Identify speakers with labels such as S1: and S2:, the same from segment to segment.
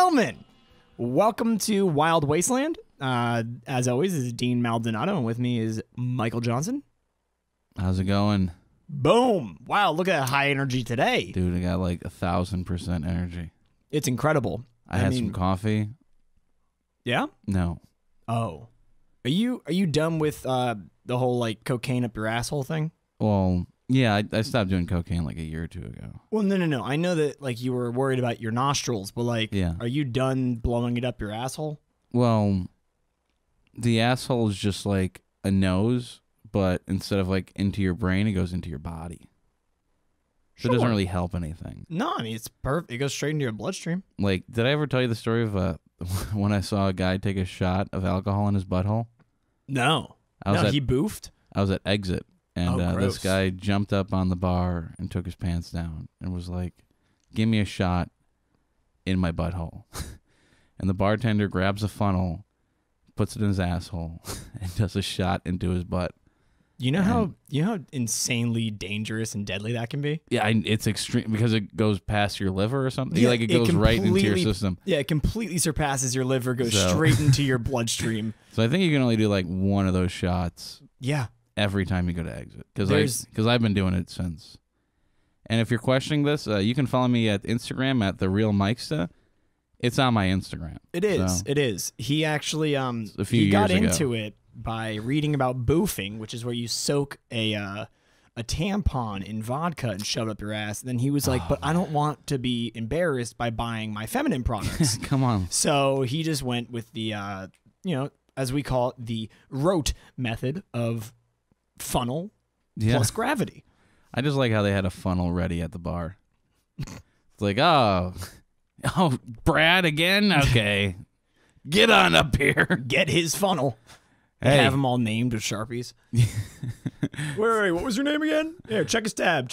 S1: gentlemen, welcome to Wild Wasteland. As always, this is Dean Maldonado, and with me is Michael Johnson.
S2: How's it going?
S1: Boom! Wow, look at that high energy today.
S2: Dude, I got like 1,000% energy.
S1: It's incredible.
S2: I had some coffee.
S1: Yeah?
S2: No.
S1: Oh. Are you done with the whole like cocaine up your asshole thing?
S2: Well, yeah, I stopped doing cocaine like a year or two ago.
S1: Well, no. I know that like you were worried about your nostrils, but like,
S2: yeah.
S1: Are you done blowing it up your asshole?
S2: Well, the asshole is just like a nose, but instead of like into your brain, it goes into your body. So it doesn't really help anything.
S1: No, I mean, it's perfect. It goes straight into your bloodstream.
S2: Like, did I ever tell you the story of when I saw a guy take a shot of alcohol in his butthole?
S1: No. He boofed?
S2: I was at Exit, and this
S1: gross.
S2: guy jumped up on the bar and took his pants down and was like, give me a shot in my butthole. And the bartender grabs a funnel, puts it in his asshole, and does a shot into his butt.
S1: You know how insanely dangerous and deadly that can be?
S2: Yeah, it's extreme because it goes past your liver or something. Yeah, like it goes right into your system.
S1: Yeah, it completely surpasses your liver, goes straight into your bloodstream.
S2: So I think you can only do like one of those shots.
S1: Yeah.
S2: Every time you go to Exit, because I've been doing it since. And if you're questioning this, you can follow me at Instagram at @TheRealMikesta. It's on my Instagram.
S1: It is. So. It is. He actually
S2: he
S1: got into it by reading about boofing, which is where you soak a tampon in vodka and shove it up your ass. And then he was like, but I don't want to be embarrassed by buying my feminine products.
S2: Come on.
S1: So he just went with the, as we call it, the rote method of funnel plus gravity.
S2: I just like how they had a funnel ready at the bar. It's like, oh, Brad again? Okay. Get on up here.
S1: Get his funnel. Hey. Have them all named with Sharpies. Wait, what was your name again? Here, check his tab.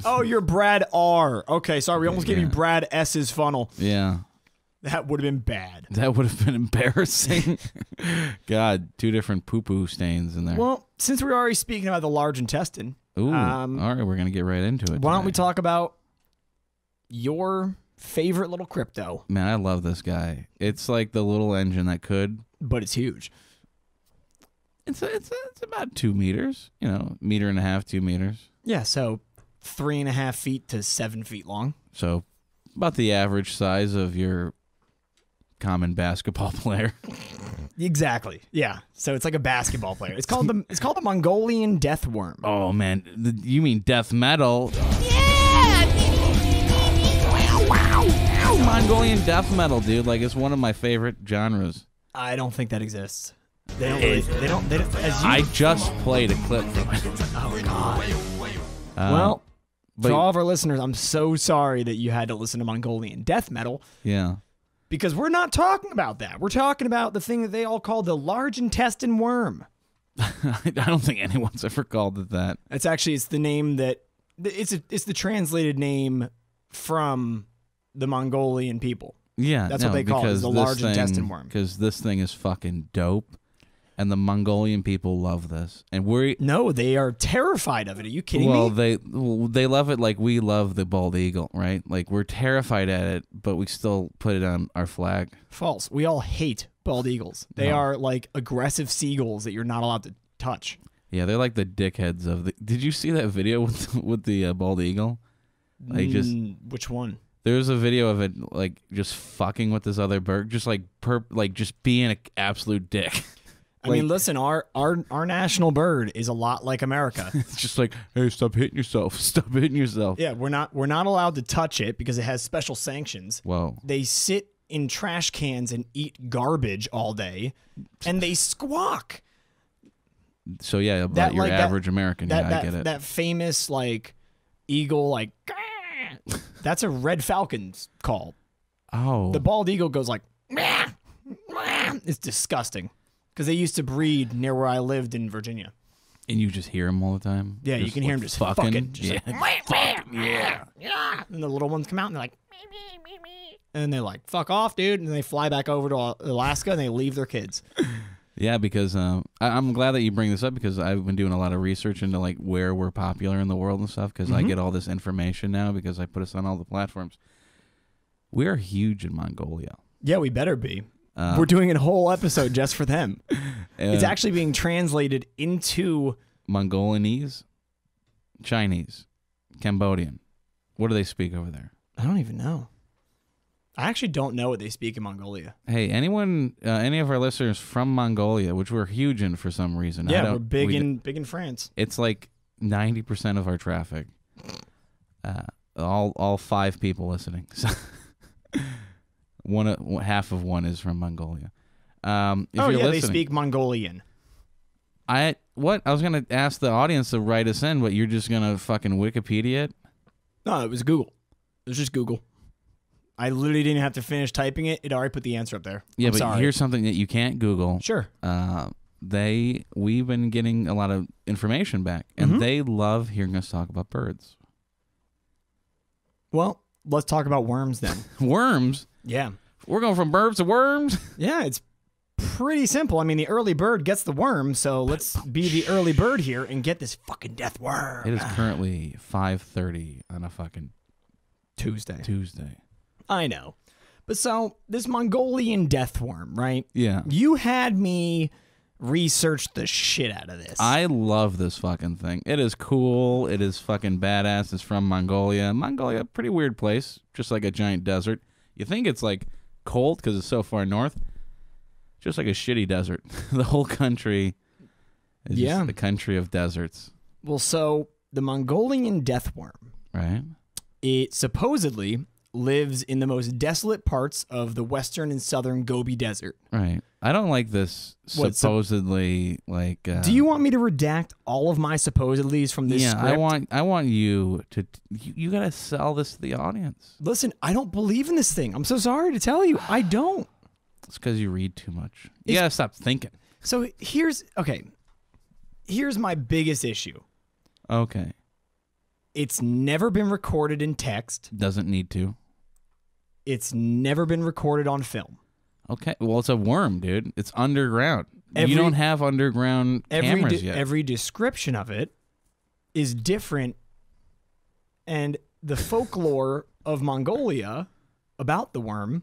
S1: Oh, you're Brad R. Okay, sorry, we almost gave you Brad S's funnel.
S2: Yeah.
S1: That would have been bad.
S2: That would have been embarrassing. God, 2 different poo-poo stains in there.
S1: Well, since we're already speaking about the large intestine.
S2: Ooh, all right, we're going to get right into it.
S1: Why don't we talk about your favorite little crypto?
S2: Man, I love this guy. It's like the little engine that could.
S1: But it's huge.
S2: It's about 2 meters, meter and a half, 2 meters.
S1: Yeah, so 3.5 feet to 7 feet long. So
S2: about the average size of your common basketball player.
S1: Exactly. Yeah. So it's like a basketball player. It's called the Mongolian Death Worm.
S2: Oh man, you mean death metal?
S1: Yeah.
S2: Wow. Mongolian death metal, dude. Like it's one of my favorite genres.
S1: I don't think that exists. They don't. They don't.
S2: I just played a clip from it.
S1: Oh God. Well, for all of our listeners, I'm so sorry that you had to listen to Mongolian death metal.
S2: Yeah.
S1: Because we're not talking about that. We're talking about the thing that they all call the large intestine worm.
S2: I don't think anyone's ever called it that.
S1: It's the name that it's the translated name from the Mongolian people.
S2: Yeah,
S1: that's what they call it, the large intestine worm.
S2: Because this thing is fucking dope. And the Mongolian people love this, and
S1: no, they are terrified of it. Are you kidding
S2: me?
S1: Well,
S2: they love it like we love the bald eagle, right? Like we're terrified at it, but we still put it on our flag.
S1: False. We all hate bald eagles. They are like aggressive seagulls that you're not allowed to touch.
S2: Yeah, they're like the dickheads of the. Did you see that video with the bald eagle? Like
S1: which one?
S2: There's a video of it like just fucking with this other bird, just like just being an absolute dick.
S1: I mean, listen, our national bird is a lot like America.
S2: It's just like, hey, stop hitting yourself. Stop hitting yourself.
S1: Yeah, we're not allowed to touch it because it has special sanctions.
S2: Whoa.
S1: They sit in trash cans and eat garbage all day, and they squawk.
S2: So yeah, about your average American, I get it.
S1: That famous like eagle, like that's a red falcon's call.
S2: Oh.
S1: The bald eagle goes like, it's disgusting. Because they used to breed near where I lived in Virginia.
S2: And you just hear them all the time?
S1: Yeah, you can hear them just fucking. Just
S2: yeah.
S1: And the little ones come out and they're like, and they're like, fuck off, dude. And they fly back over to Alaska and they leave their kids.
S2: Yeah, because I'm glad that you bring this up because I've been doing a lot of research into like where we're popular in the world and stuff because I get all this information now because I put us on all the platforms. We are huge in Mongolia.
S1: Yeah, we better be. We're doing a whole episode just for them. It's actually being translated into
S2: Mongolianese, Chinese, Cambodian. What do they speak over there?
S1: I don't even know. I actually don't know what they speak in Mongolia.
S2: Hey, anyone, any of our listeners from Mongolia, which we're huge in for some reason.
S1: Yeah, we're big in France.
S2: It's like 90% of our traffic. All 5 people listening. So half of one is from Mongolia.
S1: They speak Mongolian.
S2: I was gonna ask the audience to write us in, but you're just gonna fucking Wikipedia it?
S1: No, it was Google. It was just Google. I literally didn't have to finish typing it. It already put the answer up there.
S2: Yeah, but here's something that you can't Google.
S1: Sure.
S2: We've been getting a lot of information back, and they love hearing us talk about birds.
S1: Well, let's talk about worms then.
S2: Worms?
S1: Yeah.
S2: We're going from birds to worms?
S1: Yeah, it's pretty simple. I mean, the early bird gets the worm, so let's be the early bird here and get this fucking death worm.
S2: It is currently 5:30 on a fucking
S1: Tuesday. I know. But so, this Mongolian death worm, right?
S2: Yeah.
S1: You had me research the shit out of this.
S2: I love this fucking thing. It is cool. It is fucking badass. It's from Mongolia. Mongolia, pretty weird place. Just like a giant desert. You think it's like cold because it's so far north. Just like a shitty desert. The whole country is just the country of deserts.
S1: Well, so the Mongolian death worm,
S2: right?
S1: It supposedly lives in the most desolate parts of the western and southern Gobi Desert.
S2: Right. I don't like this supposedly like...
S1: do you want me to redact all of my supposedlies from this script?
S2: I want you to... You got to sell this to the audience.
S1: Listen, I don't believe in this thing. I'm so sorry to tell you. I don't.
S2: It's because you read too much. You got to stop thinking.
S1: So here's my biggest issue.
S2: Okay.
S1: It's never been recorded in text.
S2: Doesn't need to.
S1: It's never been recorded on film.
S2: Okay. Well, it's a worm, dude. It's underground. You don't have underground cameras yet.
S1: Every description of it is different. And the folklore of Mongolia about the worm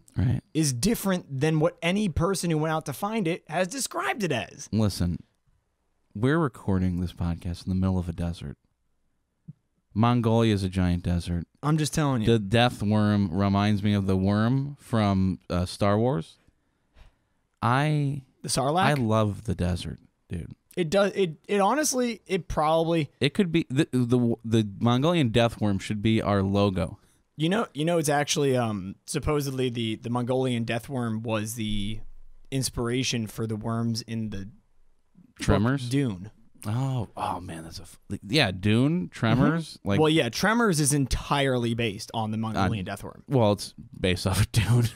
S1: is different than what any person who went out to find it has described it as.
S2: Listen, we're recording this podcast in the middle of a desert. Mongolia is a giant desert.
S1: I'm just telling you.
S2: The death worm reminds me of the worm from Star Wars.
S1: The Sarlacc?
S2: I love the desert, dude.
S1: It does. It honestly, it probably.
S2: It could be the Mongolian death worm should be our logo.
S1: You know, it's actually supposedly the Mongolian death worm was the inspiration for the worms in the
S2: Tremors
S1: Dune.
S2: Oh man, that's Dune, Tremors.
S1: Like, well, yeah, Tremors is entirely based on the Mongolian death worm.
S2: Well, it's based off of Dune.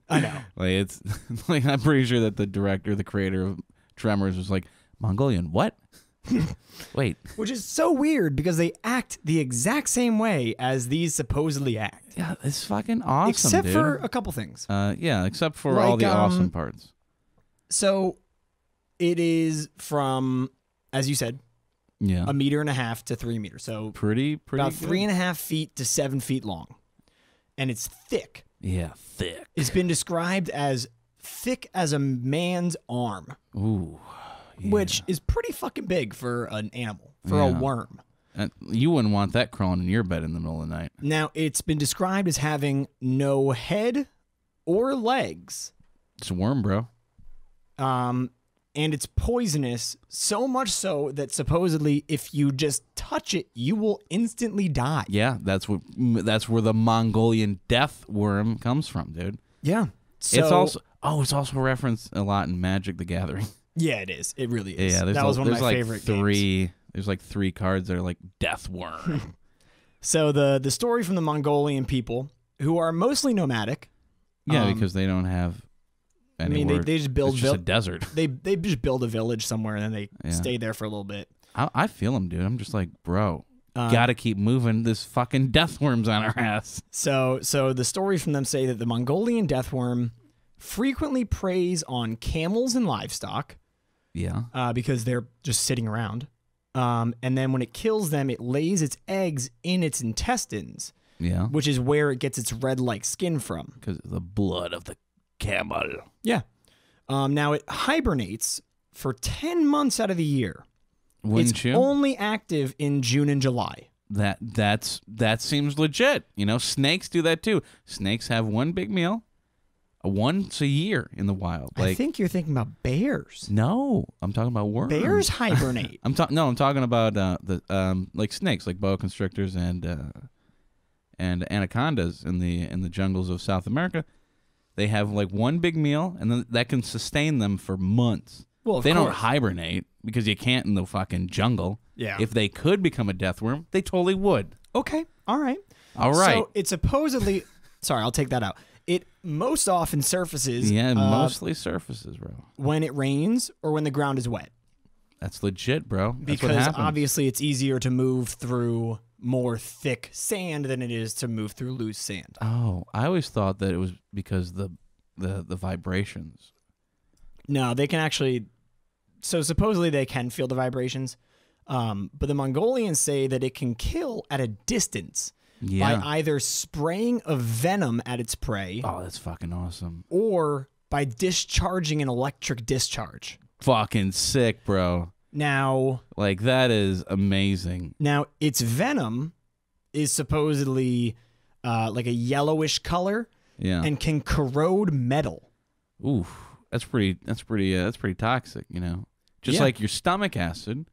S1: I know.
S2: Like it's like I'm pretty sure that the creator of Tremors was like, Mongolian what? Wait.
S1: Which is so weird because they act the exact same way as these supposedly act.
S2: Yeah, it's fucking awesome,
S1: except
S2: dude.
S1: for a couple things.
S2: Except for all the awesome parts.
S1: So it is from, as you said, 1.5 meters to 3 meters. So
S2: pretty
S1: about
S2: good.
S1: 3.5 feet to 7 feet long. And it's thick.
S2: Yeah, thick.
S1: It's been described as thick as a man's arm.
S2: Ooh. Yeah.
S1: Which is pretty fucking big for an animal, for a worm.
S2: You wouldn't want that crawling in your bed in the middle of the night.
S1: Now, it's been described as having no head or legs.
S2: It's a worm, bro.
S1: And it's poisonous, so much so that supposedly if you just touch it, you will instantly die.
S2: Yeah, that's where the Mongolian death worm comes from, dude.
S1: Yeah.
S2: So, it's also referenced a lot in Magic the Gathering.
S1: Yeah, it is. It really is.
S2: Yeah,
S1: that was one of my favorite games.
S2: There's like 3 cards that are like death worm.
S1: So the story from the Mongolian people, who are mostly nomadic.
S2: Yeah, because they don't have anywhere.
S1: I mean, they just build...
S2: It's just a desert.
S1: They just build a village somewhere and then they stay there for a little bit.
S2: I feel them, dude. I'm just like, bro, gotta keep moving. This fucking death worm's on our ass.
S1: So the stories from them say that the Mongolian death worm frequently preys on camels and livestock.
S2: Yeah.
S1: Because they're just sitting around. And then when it kills them, it lays its eggs in its intestines.
S2: Yeah.
S1: which is where it gets its red-like skin from.
S2: Because of the blood of the camel.
S1: Yeah. Now, it hibernates for 10 months out of the year.
S2: Wouldn't
S1: It's
S2: you?
S1: only active in June and July.
S2: That seems legit. You know, snakes do that too. Snakes have one big meal once a year in the wild.
S1: I think you're thinking about bears.
S2: No, I'm talking about worms.
S1: Bears hibernate.
S2: I'm talking about like snakes, like boa constrictors and anacondas in the jungles of South America. They have like one big meal, and then that can sustain them for months.
S1: Well,
S2: they don't hibernate because you can't in the fucking jungle.
S1: Yeah.
S2: If they could become a death worm, they totally would.
S1: Okay. All right.
S2: All right.
S1: So it supposedly... Sorry, I'll take that out. It most often surfaces...
S2: Yeah, mostly surfaces, bro.
S1: when it rains or when the ground is wet.
S2: That's legit, bro. That's what
S1: Because
S2: happens.
S1: obviously it's easier to move through more thick sand than it is to move through loose sand.
S2: Oh, I always thought that it was because the vibrations.
S1: No, they can actually... So supposedly they can feel the vibrations, but the Mongolians say that it can kill at a distance by either spraying a venom at its prey
S2: Oh, that's fucking awesome.
S1: or by discharging an electric discharge.
S2: Fucking sick, bro.
S1: Now,
S2: Like, that is amazing.
S1: its venom is supposedly like a yellowish color
S2: Yeah.
S1: and can corrode metal.
S2: Ooh, that's pretty toxic, you know. Just
S1: Yeah.
S2: like your stomach acid.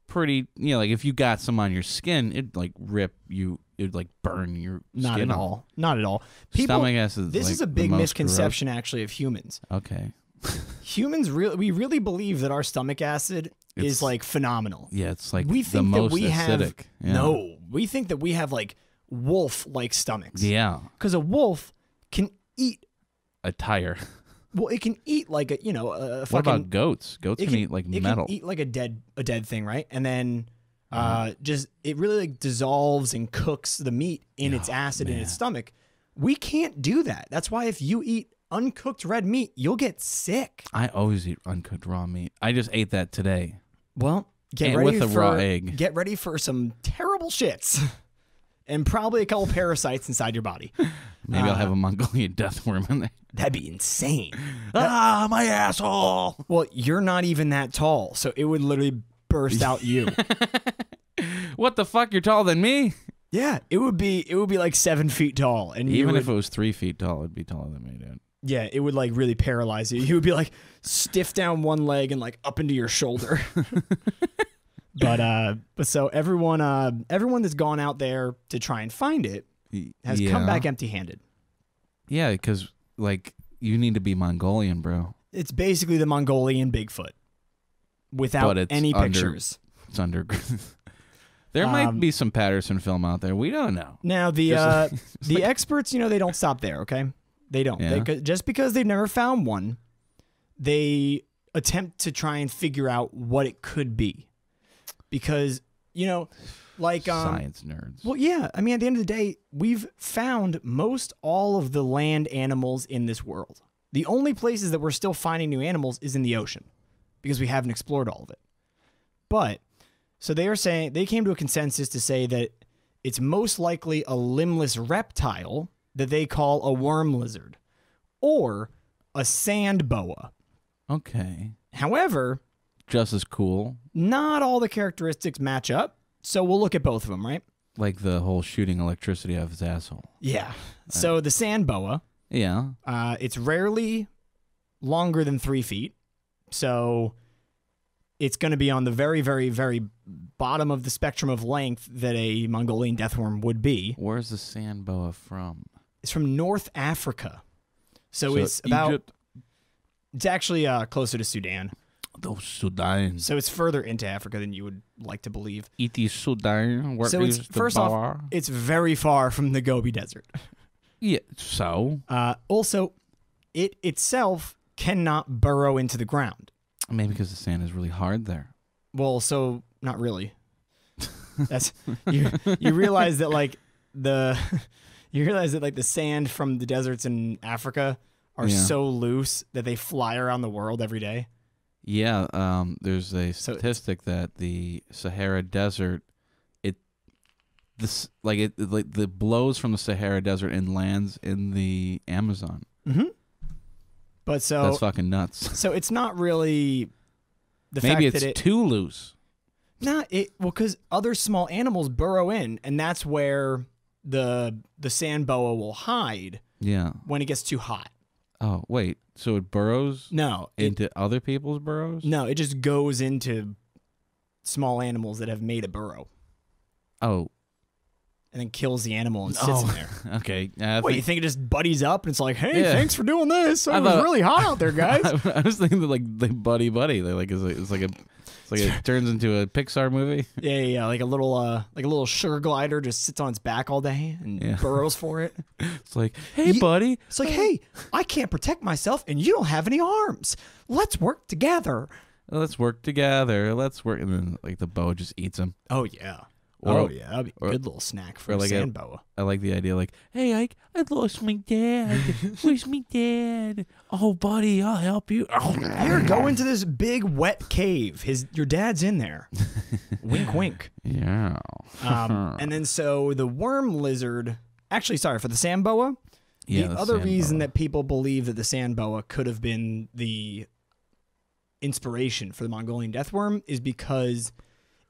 S2: Pretty, you know, like if you got some on your skin, it'd like rip you, it'd like burn your
S1: Not
S2: skin
S1: at
S2: off.
S1: all. Not at all. People,
S2: Stomach acid.
S1: this
S2: like
S1: is a
S2: the
S1: big
S2: most
S1: misconception, actually, of humans.
S2: corrosive. Okay.
S1: Humans we really believe that our stomach acid is
S2: It's-
S1: like phenomenal.
S2: Yeah, it's like
S1: We
S2: the
S1: think that
S2: most
S1: we have
S2: acidic. Yeah.
S1: no. We think that we have like wolf-like stomachs.
S2: Yeah.
S1: Because a wolf can eat.
S2: A tire.
S1: Well, it can eat like a a fucking.
S2: What about goats? Goats can eat like
S1: it
S2: metal.
S1: can eat like a dead thing, right? And then just it really like dissolves and cooks the meat in its acid in its stomach. We can't do that. That's why if you eat uncooked red meat, you'll get sick.
S2: I always eat uncooked raw meat. I just ate that today.
S1: Well, get
S2: And
S1: ready
S2: with a
S1: for
S2: raw egg.
S1: Get ready for some terrible shits, and probably a couple parasites inside your body.
S2: Maybe I'll have a Mongolian death worm in there.
S1: That'd be insane.
S2: My asshole!
S1: Well, you're not even that tall, so it would literally burst out you.
S2: What the fuck? You're taller than me?
S1: Yeah, it would be like 7 feet tall, and
S2: Even if it was 3 feet tall, it'd be taller than me, dude.
S1: yeah, it would like really paralyze you. You would be like stiff down one leg and like up into your shoulder. But so everyone that's gone out there to try and find it has come back empty-handed.
S2: Yeah, because like you need to be Mongolian, bro.
S1: It's basically the Mongolian Bigfoot without
S2: But it's
S1: any
S2: under-
S1: pictures.
S2: It's under. There might be some Patterson film out there. We don't know.
S1: Now the experts, they don't stop there. Okay, they don't.
S2: Yeah.
S1: Just because they've never found one, they attempt to try and figure out what it could be, because like
S2: Science nerds.
S1: Well, yeah. I mean, at the end of the day, we've found most all of the land animals in this world. The only places that we're still finding new animals is in the ocean, because we haven't explored all of it. But so they are saying they came to a consensus to say that it's most likely a limbless reptile that they call a worm lizard or a sand boa.
S2: Okay.
S1: However,
S2: Just as cool.
S1: not all the characteristics match up. So we'll look at both of them, right?
S2: Like the whole shooting electricity out of his asshole.
S1: Yeah. So the sand boa,
S2: Yeah.
S1: it's rarely longer than 3 feet. So it's going to be on the very, very, very bottom of the spectrum of length that a Mongolian death worm would be.
S2: Where's the sand boa from?
S1: It's from North Africa. So it's about...
S2: Egypt.
S1: It's actually closer to Sudan.
S2: Those Sudan.
S1: So it's further into Africa than you would like to believe.
S2: It is Sudan. Where
S1: So it's,
S2: is the
S1: first
S2: bar?
S1: off, it's very far from the Gobi Desert.
S2: Yeah. So
S1: Also, it itself cannot burrow into the ground.
S2: maybe because the sand is really hard there.
S1: Well, so not really. That's you realize that like the sand from the deserts in Africa are so loose that they fly around the world every day.
S2: Yeah, there's a statistic that the Sahara Desert, this like the blows from the Sahara Desert and lands in the Amazon.
S1: Mm-hmm. But
S2: That's fucking nuts.
S1: So it's not really the
S2: Maybe
S1: fact
S2: it's
S1: that it
S2: too loose.
S1: because other small animals burrow in, and that's where the sand boa will hide.
S2: Yeah.
S1: When it gets too hot.
S2: Oh wait, so it burrows?
S1: No,
S2: into other people's burrows?
S1: No, it just goes into small animals that have made a burrow.
S2: Oh.
S1: And then kills the animal and sits in there.
S2: Okay.
S1: You think it just buddies up and it's like, hey, thanks for doing this. It was
S2: thought,
S1: really hot out there, guys.
S2: I was thinking that like they buddy. They're like it's like it turns into a Pixar movie.
S1: Yeah. Like a little sugar glider just sits on its back all day and burrows for it.
S2: It's like, hey, buddy.
S1: It's like, hey, I can't protect myself and you don't have any arms. Let's work together.
S2: Let's work together. Let's work. And then like the boa just eats him.
S1: Oh yeah. That'd be a good little snack for a sand boa.
S2: I like the idea, like, hey, I lost my dad. Where's my dad? Oh, buddy, I'll help you. Oh.
S1: Here, go into this big wet cave. Your dad's in there. Wink, wink.
S2: Yeah.
S1: And then so the worm lizard. Actually, sorry for the sand boa.
S2: Yeah.
S1: The other reason that people believe that the sand boa could have been the inspiration for the Mongolian death worm is because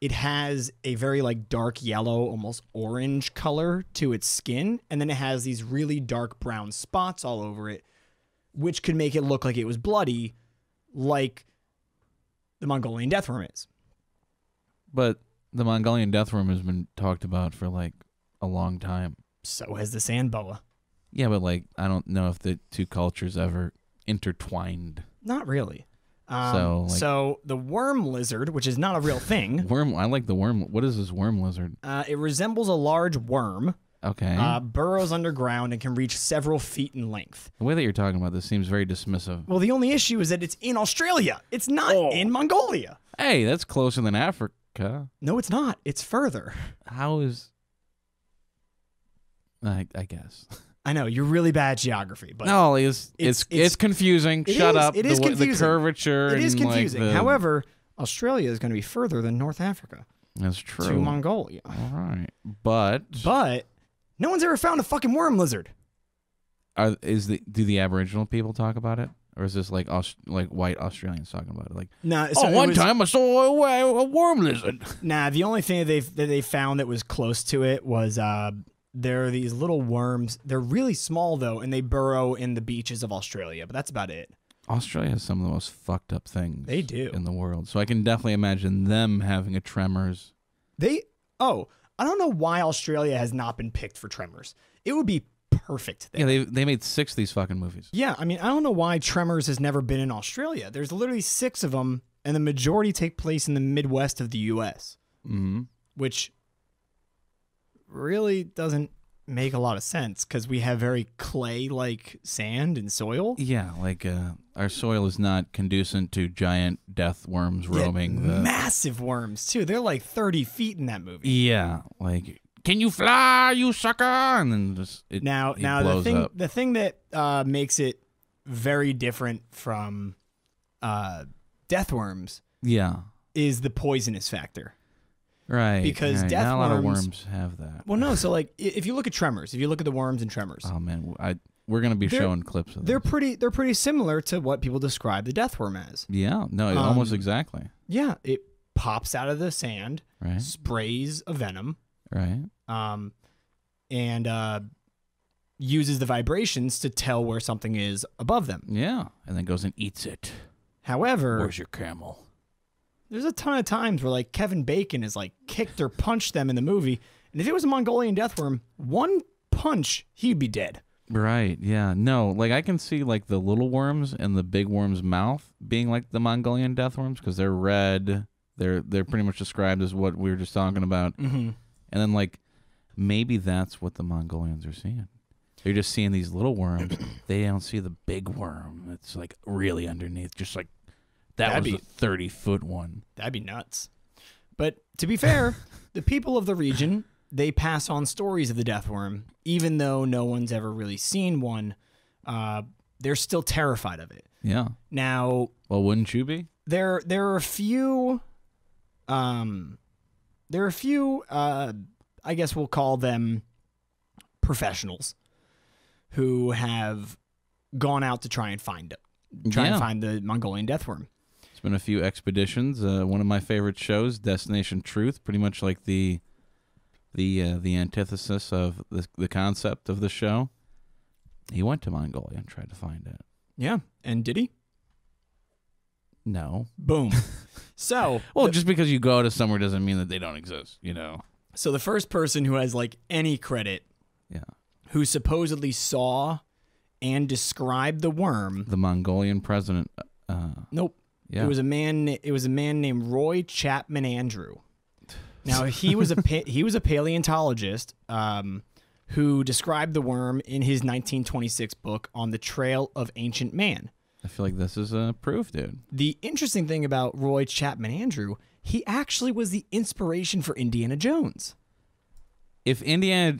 S1: it has a very like dark yellow, almost orange color to its skin. And then it has these really dark brown spots all over it, which could make it look like it was bloody, like the Mongolian death worm is.
S2: But the Mongolian death worm has been talked about for like a long time.
S1: So has the sand boa.
S2: Yeah, but like, I don't know if the two cultures ever intertwined.
S1: Not really.
S2: So
S1: the worm lizard, which is not a real thing.
S2: I like the worm. What is this worm lizard?
S1: It resembles a large worm.
S2: Okay.
S1: Burrows underground and can reach several feet in length.
S2: The way that you're talking about this seems very dismissive.
S1: Well, the only issue is that it's in Australia. It's not in Mongolia.
S2: Hey, that's closer than Africa.
S1: No, it's not. It's further.
S2: How is... I guess.
S1: I know you're really bad at geography, but
S2: no, it's confusing. Shut up.
S1: It is confusing.
S2: The curvature.
S1: It is confusing.
S2: Like
S1: However, Australia is going to be further than North Africa.
S2: That's true.
S1: To Mongolia.
S2: All right, but
S1: no one's ever found a fucking worm lizard.
S2: Do the Aboriginal people talk about it, or is this like white Australians talking about it? Like, one time I saw a worm lizard.
S1: Nah, the only thing that they found that was close to it was there are these little worms. They're really small, though, and they burrow in the beaches of Australia, but that's about it.
S2: Australia has some of the most fucked up things
S1: they do
S2: in the world, so I can definitely imagine them having a Tremors.
S1: I don't know why Australia has not been picked for Tremors. It would be perfect there.
S2: Yeah, they made 6 of these fucking movies.
S1: Yeah, I mean, I don't know why Tremors has never been in Australia. There's literally 6 of them, and the majority take place in the Midwest of the U.S., which really doesn't make a lot of sense because we have very clay-like sand and soil.
S2: Yeah, like our soil is not conducive to giant death worms roaming.
S1: Massive worms, too. They're like 30 feet in that movie.
S2: Yeah, like, can you fly, you sucker? And then just
S1: the thing that makes it very different from death worms is the poisonous factor.
S2: Right.
S1: Because death
S2: not
S1: worms...
S2: a lot of worms have that.
S1: Well, no. So, like, if you look at Tremors, if you look at the worms in Tremors...
S2: Oh, man. We're going to be showing clips of
S1: They're pretty similar to what people describe the death worm as.
S2: Yeah. No, almost exactly.
S1: Yeah. It pops out of the sand,
S2: right?
S1: Sprays a venom.
S2: Right.
S1: And uses the vibrations to tell where something is above them.
S2: Yeah. And then goes and eats it.
S1: However...
S2: Where's your camel?
S1: There's a ton of times where, like, Kevin Bacon has, like, kicked or punched them in the movie. And if it was a Mongolian death worm, one punch, he'd be dead.
S2: Right, yeah. No, like, I can see, like, the little worms and the big worm's mouth being like the Mongolian death worms because they're red. They're pretty much described as what we were just talking about.
S1: Mm-hmm.
S2: And then, like, maybe that's what the Mongolians are seeing. They're just seeing these little worms. They don't see the big worm. It's, like, really underneath, just, like, That'd was a 30-foot one.
S1: That'd be nuts. But to be fair, the people of the region, they pass on stories of the death worm, even though no one's ever really seen one. They're still terrified of it.
S2: Yeah.
S1: Now,
S2: well, wouldn't you be?
S1: There are a few. I guess we'll call them professionals who have gone out to try and find it, and find the Mongolian Death Worm.
S2: It's been a few expeditions. One of my favorite shows, Destination Truth, pretty much like the antithesis of the concept of the show. He went to Mongolia and tried to find it.
S1: Yeah, and did he?
S2: No.
S1: Boom. So,
S2: well, just because you go to somewhere doesn't mean that they don't exist, you know.
S1: So the first person who has like any credit, who supposedly saw and described the worm,
S2: the Mongolian president.
S1: Nope. Yeah. It was a man named Roy Chapman Andrew. Now he was a paleontologist who described the worm in his 1926 book On the Trail of Ancient Man.
S2: I feel like this is proof, dude.
S1: The interesting thing about Roy Chapman Andrew, he actually was the inspiration for Indiana Jones.
S2: If Indiana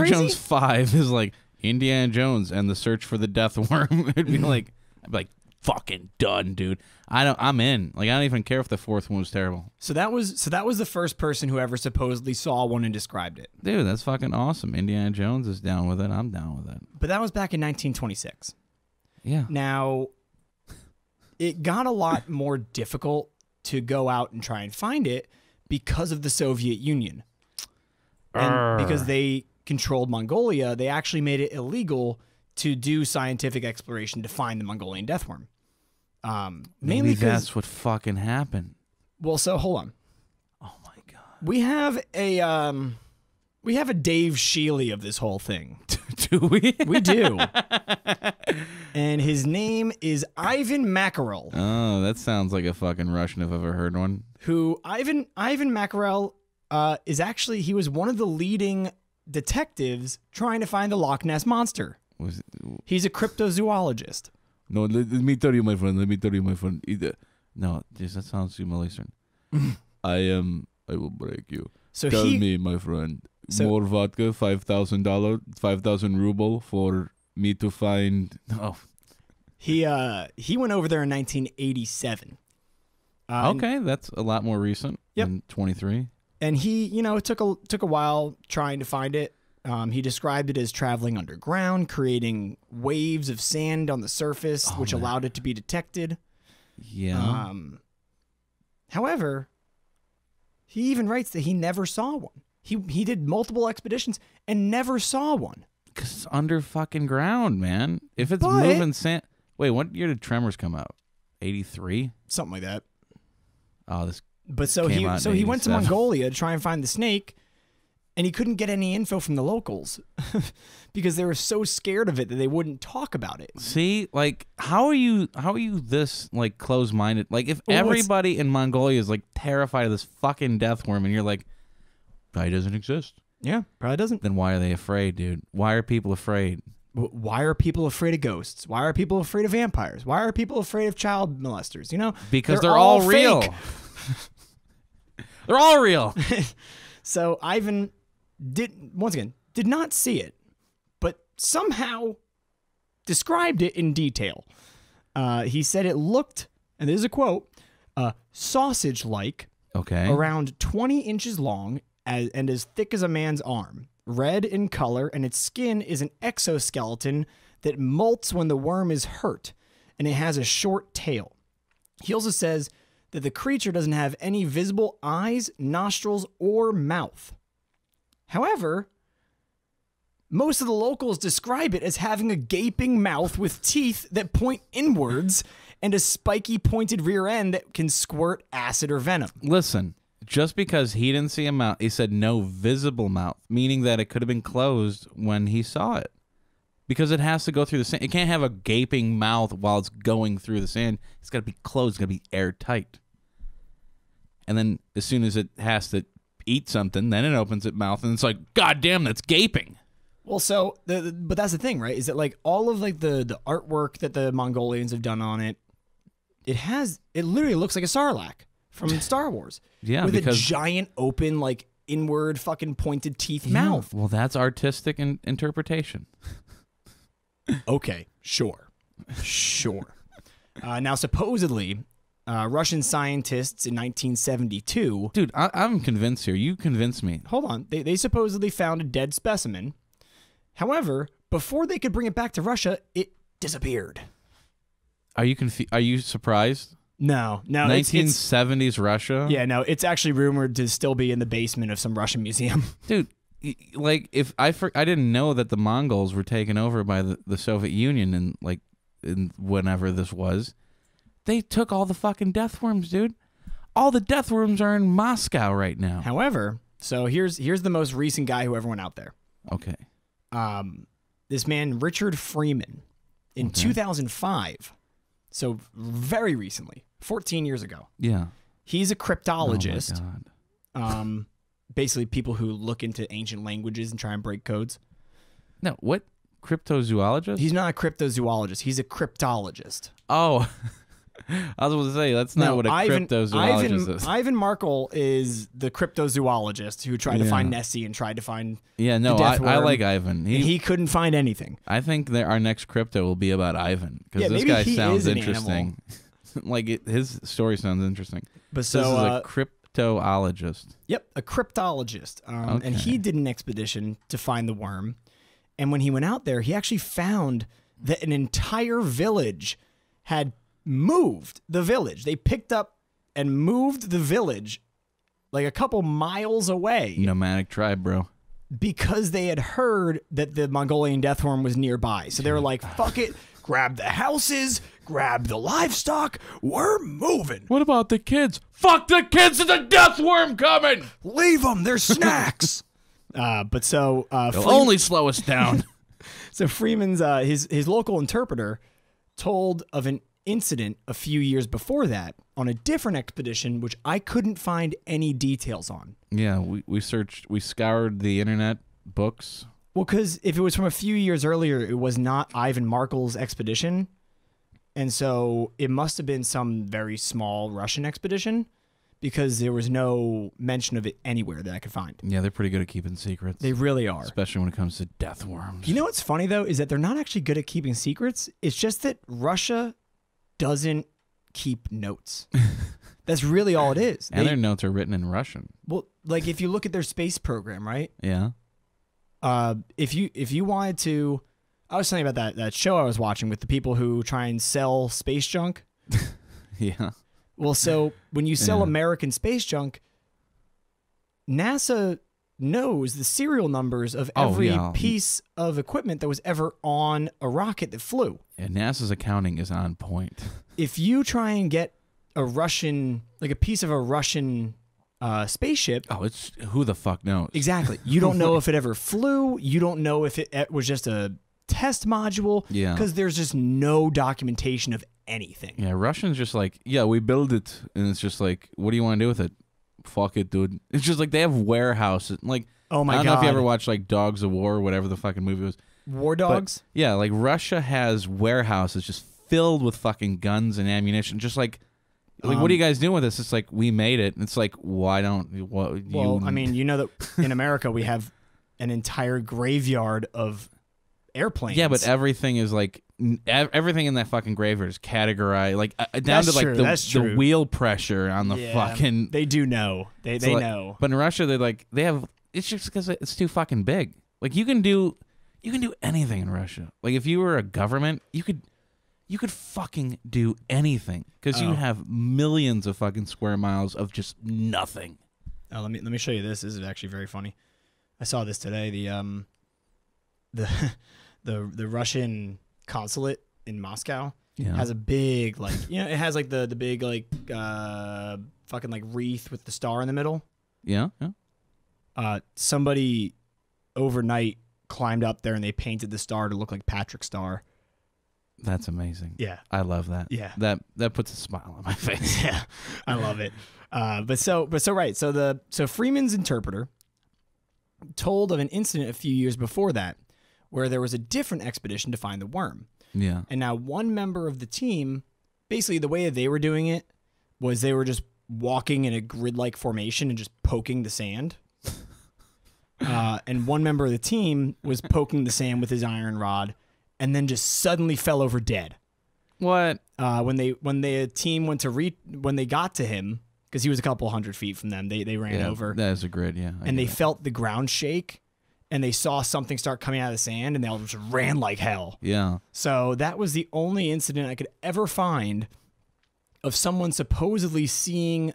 S2: Jones 5 is like Indiana Jones and the search for the death worm, it'd be like, I'd be like, fucking done, dude. I'm in. Like, I don't even care if the fourth one was terrible.
S1: So that was the first person who ever supposedly saw one and described it.
S2: Dude, that's fucking awesome. Indiana Jones is down with it. I'm down with it.
S1: But that was back in 1926.
S2: Yeah.
S1: Now, it got a lot more difficult to go out and try and find it because of the Soviet Union. And because they controlled Mongolia, they actually made it illegal to do scientific exploration to find the Mongolian death worm.
S2: Maybe that's what fucking happened.
S1: Well, so hold on.
S2: Oh my god.
S1: We have a Dave Shealy of this whole thing.
S2: Do we?
S1: We do. And his name is Ivan Makarel.
S2: Oh, that sounds like a fucking Russian if I've ever heard one.
S1: Who Ivan Makarel is actually, he was one of the leading detectives trying to find the Loch Ness Monster. He's a cryptozoologist.
S2: No, let me tell you, my friend. No, geez, that sounds too Malaysian. I will break you.
S1: So
S2: tell me, my friend. More vodka, $5,000, 5,000 ruble for me to find. Oh,
S1: he went over there in 1987.
S2: Okay, that's a lot more recent than 23.
S1: And he, it took a while trying to find it. He described it as traveling underground, creating waves of sand on the surface, which allowed it to be detected.
S2: Yeah.
S1: However, he even writes that he never saw one. He did multiple expeditions and never saw one.
S2: Because it's under fucking ground, man. If it's moving sand... Wait, what year did Tremors come out? 83?
S1: Something like that.
S2: Oh, this
S1: But so he went to Mongolia to try and find the snake, and he couldn't get any info from the locals because they were so scared of it that they wouldn't talk about it.
S2: See, like, how are you this, like, close-minded? Like, if everybody in Mongolia is, like, terrified of this fucking death worm, and you're like, probably doesn't exist.
S1: Yeah, probably doesn't.
S2: Then why are they afraid, dude? Why are people afraid?
S1: Why are people afraid of ghosts? Why are people afraid of vampires? Why are people afraid of child molesters?
S2: Because they're all real. They're all real.
S1: So Ivan did not see it, but somehow described it in detail. He said it looked, and this is a quote, sausage-like, around 20 inches long and as thick as a man's arm, red in color, and its skin is an exoskeleton that molts when the worm is hurt, and it has a short tail. He also says that the creature doesn't have any visible eyes, nostrils, or mouth. However, most of the locals describe it as having a gaping mouth with teeth that point inwards and a spiky pointed rear end that can squirt acid or venom.
S2: Listen, just because he didn't see a mouth, he said no visible mouth, meaning that it could have been closed when he saw it. Because it has to go through the sand. It can't have a gaping mouth while it's going through the sand. It's got to be closed. It's got to be airtight. And then as soon as it has to eat something, then it opens its mouth and it's like, God damn, that's gaping.
S1: Well, so, but that's the thing, right? Is that like all of like the artwork that the Mongolians have done on it, it literally looks like a sarlacc from Star Wars.
S2: Yeah,
S1: with a giant open, like inward fucking pointed teeth mouth.
S2: Well, that's artistic interpretation.
S1: Okay, sure. Now, supposedly, Russian scientists in 1972.
S2: Dude, I'm convinced here. You convince me.
S1: Hold on. They supposedly found a dead specimen. However, before they could bring it back to Russia, it disappeared.
S2: Are you surprised?
S1: No.
S2: 1970s Russia?
S1: Yeah, no. It's actually rumored to still be in the basement of some Russian museum.
S2: Dude, like, if I didn't know that the Mongols were taken over by the Soviet Union in whenever this was. They took all the fucking death worms, dude. All the death worms are in Moscow right now.
S1: However, so here's the most recent guy who ever went out there.
S2: Okay.
S1: This man, Richard Freeman, in 2005, so very recently, 14 years ago.
S2: Yeah.
S1: He's a cryptologist.
S2: Oh my God.
S1: Basically people who look into ancient languages and try and break codes.
S2: No, what? Cryptozoologist?
S1: He's not a cryptozoologist. He's a cryptologist.
S2: Oh. I was going to say, that's not what a cryptozoologist is.
S1: Ivan Markel is the cryptozoologist who tried to find Nessie and tried to find
S2: the death worm. I like Ivan.
S1: He couldn't find anything.
S2: I think that our next crypto will be about Ivan, because this guy sounds interesting. Like, his story sounds interesting.
S1: But so,
S2: this is a cryptologist.
S1: Yep, a cryptologist. And he did an expedition to find the worm. And when he went out there, he actually found that an entire village had moved the village. They picked up and moved the village like a couple miles away.
S2: Nomadic tribe, bro.
S1: Because they had heard that the Mongolian Death Worm was nearby. So they were like, fuck it, grab the houses, grab the livestock, we're moving.
S2: What about the kids? Fuck the kids, there's a death worm coming!
S1: Leave them, they're snacks. But so...
S2: They'll only slow us down.
S1: So Freeman's, his local interpreter told of an incident a few years before that on a different expedition, which I couldn't find any details on.
S2: Yeah, we scoured the internet books.
S1: Well, because if it was from a few years earlier, it was not Ivan Markel's expedition. And so it must have been some very small Russian expedition, because there was no mention of it anywhere that I could find.
S2: Yeah, they're pretty good at keeping secrets.
S1: They really are.
S2: Especially when it comes to death worms.
S1: You know what's funny, though, is that they're not actually good at keeping secrets. It's just that Russia doesn't keep notes. That's really all it is.
S2: And their notes are written in Russian.
S1: Well, like if you look at their space program, right?
S2: Yeah.
S1: If you wanted to, I was telling you about that show I was watching with the people who try and sell space junk.
S2: Yeah.
S1: Well, so when you sell American space junk, NASA knows the serial numbers of every piece of equipment that was ever on a rocket that flew.
S2: Yeah, NASA's accounting is on point.
S1: If you try and get a Russian, like a piece of a Russian spaceship.
S2: Oh, it's who the fuck knows?
S1: Exactly. You don't know if it ever flew. You don't know if it was just a test module.
S2: Yeah.
S1: Because there's just no documentation of anything.
S2: Yeah, Russians just like, yeah, we build it. And it's just like, what do you want to do with it? Fuck it, dude. It's just like they have warehouses. Like,
S1: oh my God.
S2: I don't know if you ever watched like Dogs of War or whatever the fucking movie was.
S1: War Dogs?
S2: But, yeah, like Russia has warehouses just filled with fucking guns and ammunition. Just like what are you guys doing with this? It's like, we made it. It's like, why don't you?
S1: Well, I mean, you know that in America we have an entire graveyard of airplanes.
S2: Yeah, but everything is like, everything in that fucking graveyard is categorized, like down to like the wheel pressure on the fucking.
S1: They do know. They know.
S2: But in Russia, they're like, they have. It's just because it's too fucking big. Like you can do anything in Russia. Like if you were a government, you could fucking do anything because you have millions of fucking square miles of just nothing.
S1: Oh, let me show you this. This is actually very funny. I saw this today. The Russian consulate in Moscow has a big it has like the big fucking like wreath with the star in the middle.
S2: Yeah.
S1: Somebody overnight climbed up there and they painted the star to look like Patrick's star.
S2: That's amazing.
S1: Yeah.
S2: I love that.
S1: Yeah.
S2: That puts a smile on my face.
S1: Yeah. I love it. So Freeman's interpreter told of an incident a few years before that where there was a different expedition to find the worm.
S2: Yeah.
S1: And now one member of the team, basically the way that they were doing it was they were just walking in a grid-like formation and just poking the sand. And one member of the team was poking the sand with his iron rod and then just suddenly fell over dead.
S2: What?
S1: When the team went to when they got to him, because he was a couple 100 feet from them, they ran over.
S2: That is a grid, yeah.
S1: And they felt the ground shake, and they saw something start coming out of the sand, and they all just ran like hell.
S2: Yeah.
S1: So that was the only incident I could ever find of someone supposedly seeing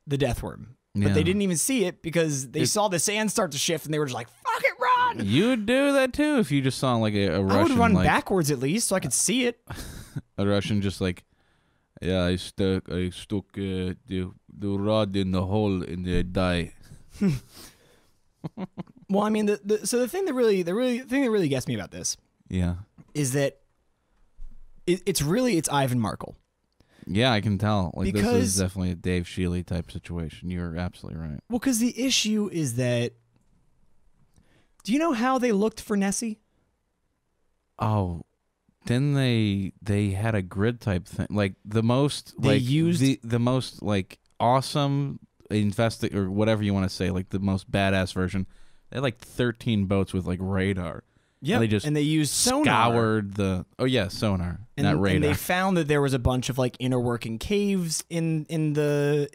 S1: the death worm. But they didn't even see it because they saw the sand start to shift, and they were just like, fuck it, run!
S2: You would do that too if you just saw like a Russian.
S1: I would run backwards at least so I could see it.
S2: A Russian just like, yeah, I stuck the rod in the hole and they die.
S1: Well, I mean, the thing that really gets me about this, is that it's Ivan Markle.
S2: Yeah, I can tell. Like,
S1: because,
S2: this is definitely a Dave Shealy type situation. You're absolutely right.
S1: Well, because the issue is that, do you know how they looked for Nessie?
S2: Oh, then they had a grid type thing, like the most the most like awesome or whatever you want to say, like the most badass version. They had like 13 boats with like radar.
S1: Yeah,
S2: and they
S1: used sonar.
S2: Scoured sonar, not radar.
S1: And they found that there was a bunch of like inner working caves in the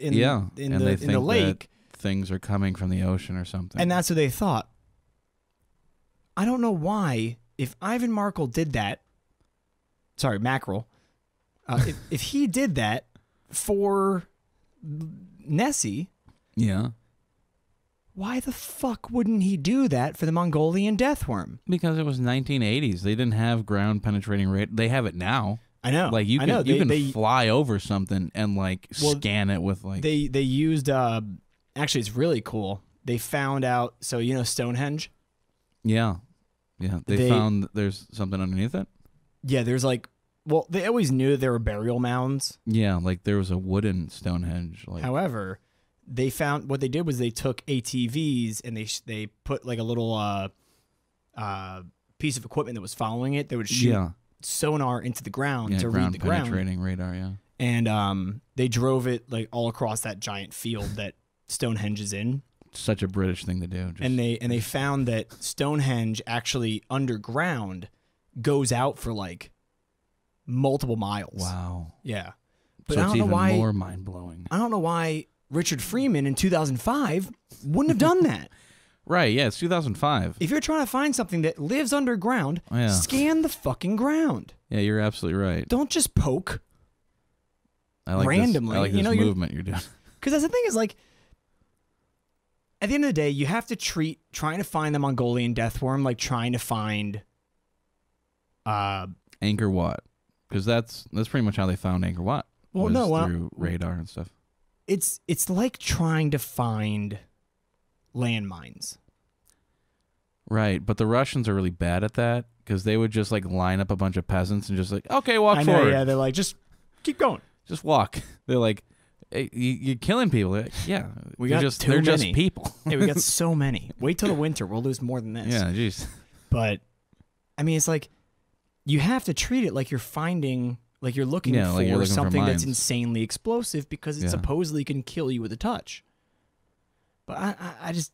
S1: lake.
S2: Things are coming from the ocean or something.
S1: And that's what they thought. I don't know why, if Ivan Markle did that, sorry, Mackerel, if he did that for Nessie, why the fuck wouldn't he do that for the Mongolian Death Worm?
S2: Because it was 1980s. They didn't have ground penetrating radar. They have it now.
S1: I know.
S2: Like you can fly over something and like scan it with like.
S1: They used actually it's really cool. They found out, so you know Stonehenge?
S2: Yeah. They found there's something underneath it.
S1: Yeah, there's like, well, they always knew that there were burial mounds.
S2: Yeah, like there was a wooden Stonehenge. Like,
S1: however, they found, what they did was they took ATVs and they put like a little piece of equipment that was following it that would shoot sonar into the ground to read the ground.
S2: Penetrating radar, yeah.
S1: And they drove it like all across that giant field that Stonehenge is in.
S2: Such a British thing to do.
S1: And they found that Stonehenge actually underground goes out for like multiple miles.
S2: Wow.
S1: Yeah. But
S2: So
S1: I
S2: it's
S1: don't know
S2: even
S1: why,
S2: more mind-blowing.
S1: I don't know why Richard Freeman in 2005 wouldn't have done that.
S2: Right, yeah, it's 2005.
S1: If you're trying to find something that lives underground, scan the fucking ground.
S2: Yeah, you're absolutely right.
S1: Don't just poke
S2: This,
S1: randomly.
S2: I like this movement you're doing.
S1: Because that's the thing is, like, at the end of the day, you have to treat trying to find the Mongolian Death Worm like trying to find
S2: Angkor Wat. Because that's pretty much how they found Angkor Wat.
S1: Well,
S2: through radar and stuff.
S1: It's like trying to find landmines.
S2: Right, but the Russians are really bad at that because they would just like line up a bunch of peasants and just like, okay, walk forward.
S1: Yeah, they're like, just keep going.
S2: Just walk. They're like, hey, you're killing people. They're like, yeah,
S1: we got
S2: they're just people.
S1: Hey, we got so many. Wait till the winter. We'll lose more than this.
S2: Yeah, jeez.
S1: But, I mean, it's like, you have to treat it like you're finding, like you're looking for something that's insanely explosive because it supposedly can kill you with a touch. But I just...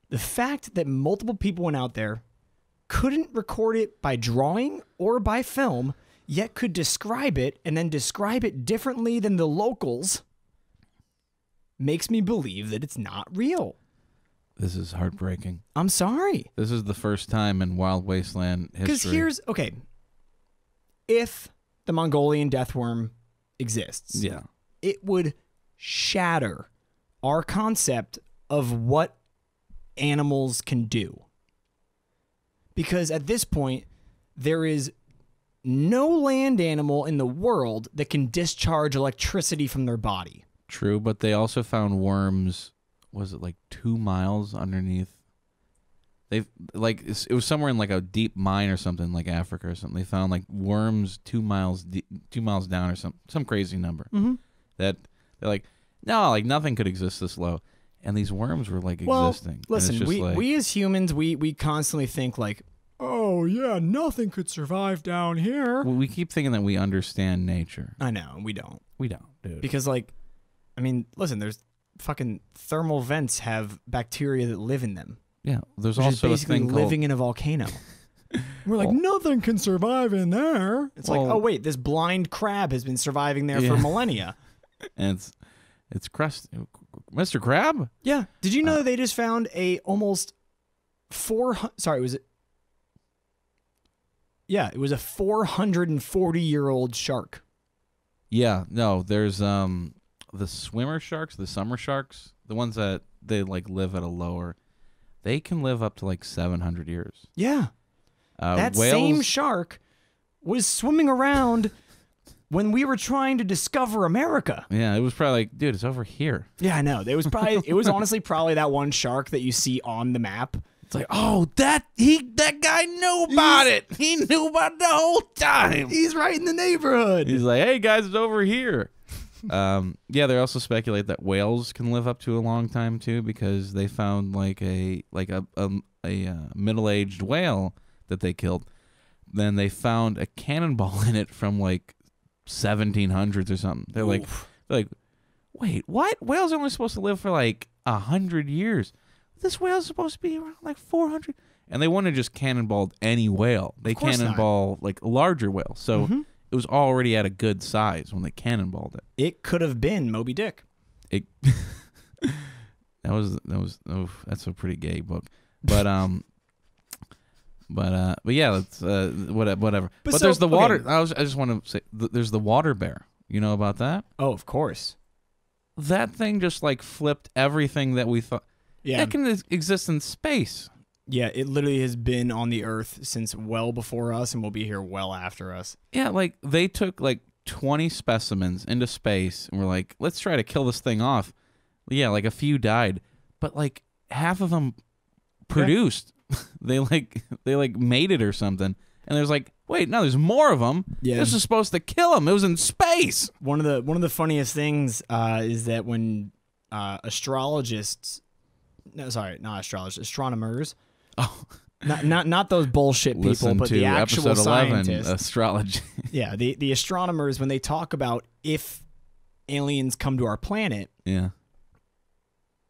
S1: The fact that multiple people went out there, couldn't record it by drawing or by film, yet could describe it and then describe it differently than the locals, makes me believe that it's not real.
S2: This is heartbreaking.
S1: I'm sorry.
S2: This is the first time in Wild Wasteland history.
S1: Because okay, if the Mongolian Death Worm exists, it would shatter our concept of what animals can do. Because at this point, there is no land animal in the world that can discharge electricity from their body.
S2: True, but they also found worms, was it like 2 miles underneath? They've like it was somewhere in like a deep mine or something, like Africa or something. They found like worms 2 miles 2 miles down or some crazy number. That they're like, no, like nothing could exist this low. And these worms were like existing.
S1: Listen, we as humans, we constantly think like, oh yeah, nothing could survive down here.
S2: Well, we keep thinking that we understand nature.
S1: I know, and we don't.
S2: We don't, dude.
S1: Because like, I mean, listen, there's fucking thermal vents have bacteria that live in them.
S2: Yeah, there's
S1: which
S2: also
S1: is basically
S2: a thing
S1: living in a volcano. We're like, nothing can survive in there. It's like, oh wait, this blind crab has been surviving there for millennia.
S2: And it's crust, Mr. Crab.
S1: Yeah. Did you know that they just found a almost 400? Sorry, was it? Yeah, it was a 440-year-old shark.
S2: Yeah. No, there's the swimmer sharks, the summer sharks, the ones that they like live at a lower. They can live up to like 700 years.
S1: Yeah. That
S2: whales,
S1: same shark was swimming around when we were trying to discover America.
S2: Yeah, it was probably like, dude, it's over here.
S1: Yeah, I know. It was honestly probably that one shark that you see on the map.
S2: It's like, oh, that guy knew about it. He knew about it the whole time.
S1: He's right in the neighborhood.
S2: He's like, hey guys, it's over here. Yeah, they also speculate that whales can live up to a long time too, because they found like a middle-aged whale that they killed. Then they found a cannonball in it from like 1700s or something. They're like, wait, what? Whales are only supposed to live for like 100 years. This whale's supposed to be around like 400. And they wouldn't have just cannonballed any whale. They cannonball like larger whales. So it was already at a good size when they cannonballed it.
S1: It could have been Moby Dick.
S2: That's a pretty gay book. But yeah, that's whatever. But there's the water. I just want to say there's the water bear. You know about that?
S1: Oh, of course.
S2: That thing just like flipped everything that we thought. Yeah, that can exist in space.
S1: Yeah, it literally has been on the Earth since well before us and will be here well after us.
S2: Yeah, like they took like 20 specimens into space and were like, let's try to kill this thing off. Yeah, like a few died, but like half of them produced. Yeah. they made it or something. And there's like, wait, no, there's more of them. Yeah. This is supposed to kill them. It was in space.
S1: One of the funniest things is that when astronomers.
S2: Oh,
S1: not those bullshit people, but the actual
S2: episode 11,
S1: scientists.
S2: Astrology.
S1: Yeah, the astronomers, when they talk about if aliens come to our planet,
S2: yeah,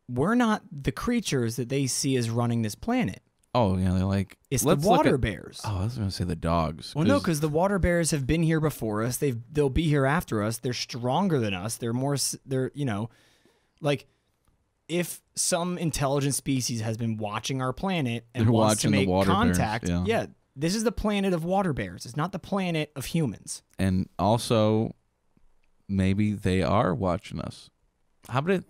S1: we're not the creatures that they see as running this planet.
S2: Oh yeah, they're like,
S1: it's the water bears.
S2: Oh, I was gonna say the dogs.
S1: Well, no, because the water bears have been here before us. They'll be here after us. They're stronger than us. They're like. If some intelligent species has been watching our planet and wants to make contact, yeah, this is the planet of water bears. It's not the planet of humans.
S2: And also, maybe they are watching us. How about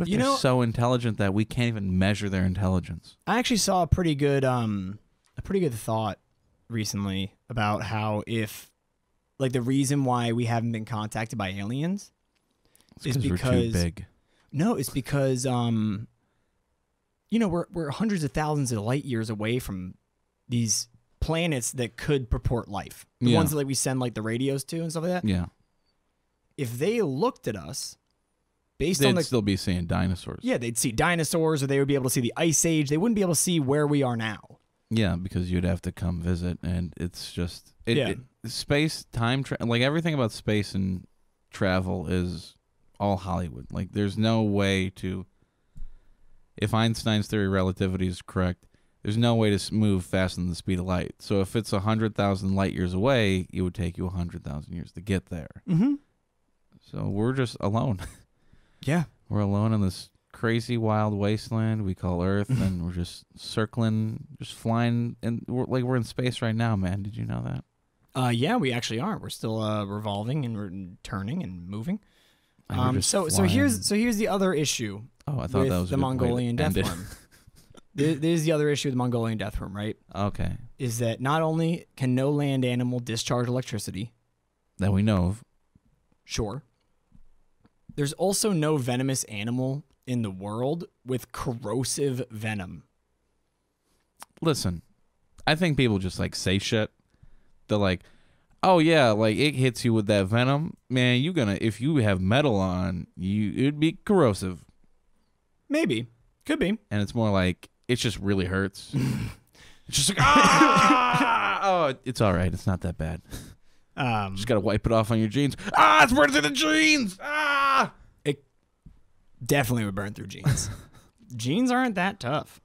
S2: they're so intelligent that we can't even measure their intelligence?
S1: I actually saw a pretty good thought recently about how if, like, the reason why we haven't been contacted by aliens is because
S2: we're too big.
S1: No, it's because we're hundreds of thousands of light years away from these planets that could purport life. The ones that like we send like the radios to and stuff like that.
S2: Yeah.
S1: If they looked at us they'd
S2: still be seeing dinosaurs.
S1: Yeah, they'd see dinosaurs, or they would be able to see the Ice Age. They wouldn't be able to see where we are now.
S2: Yeah, because you'd have to come visit, and it's just space, time, like everything about space and travel is all Hollywood. Like, there's no way to, if Einstein's theory of relativity is correct, there's no way to move faster than the speed of light. So if it's 100,000 light years away, it would take you 100,000 years to get there.
S1: Mm-hmm.
S2: So we're just alone.
S1: Yeah.
S2: We're alone in this crazy wild wasteland we call Earth, and we're just circling, just flying, and we're in space right now, man. Did you know that?
S1: Yeah, we actually are. We're still revolving and we're turning and moving. So here's the other issue.
S2: Oh, I thought that was
S1: the Mongolian Death Worm. This is the other issue with the Mongolian Death Worm, right?
S2: Okay.
S1: Is that not only can no land animal discharge electricity
S2: that we know of.
S1: Sure. There's also no venomous animal in the world with corrosive venom.
S2: Listen, I think people just like say shit. They're like, oh yeah, like it hits you with that venom, man. If you have metal on, it'd be corrosive.
S1: Maybe, could be.
S2: And it's more like it just really hurts. It's just like oh, it's all right. It's not that bad. Just gotta wipe it off on your jeans. It's burning through the jeans.
S1: It definitely would burn through jeans. Jeans aren't that tough.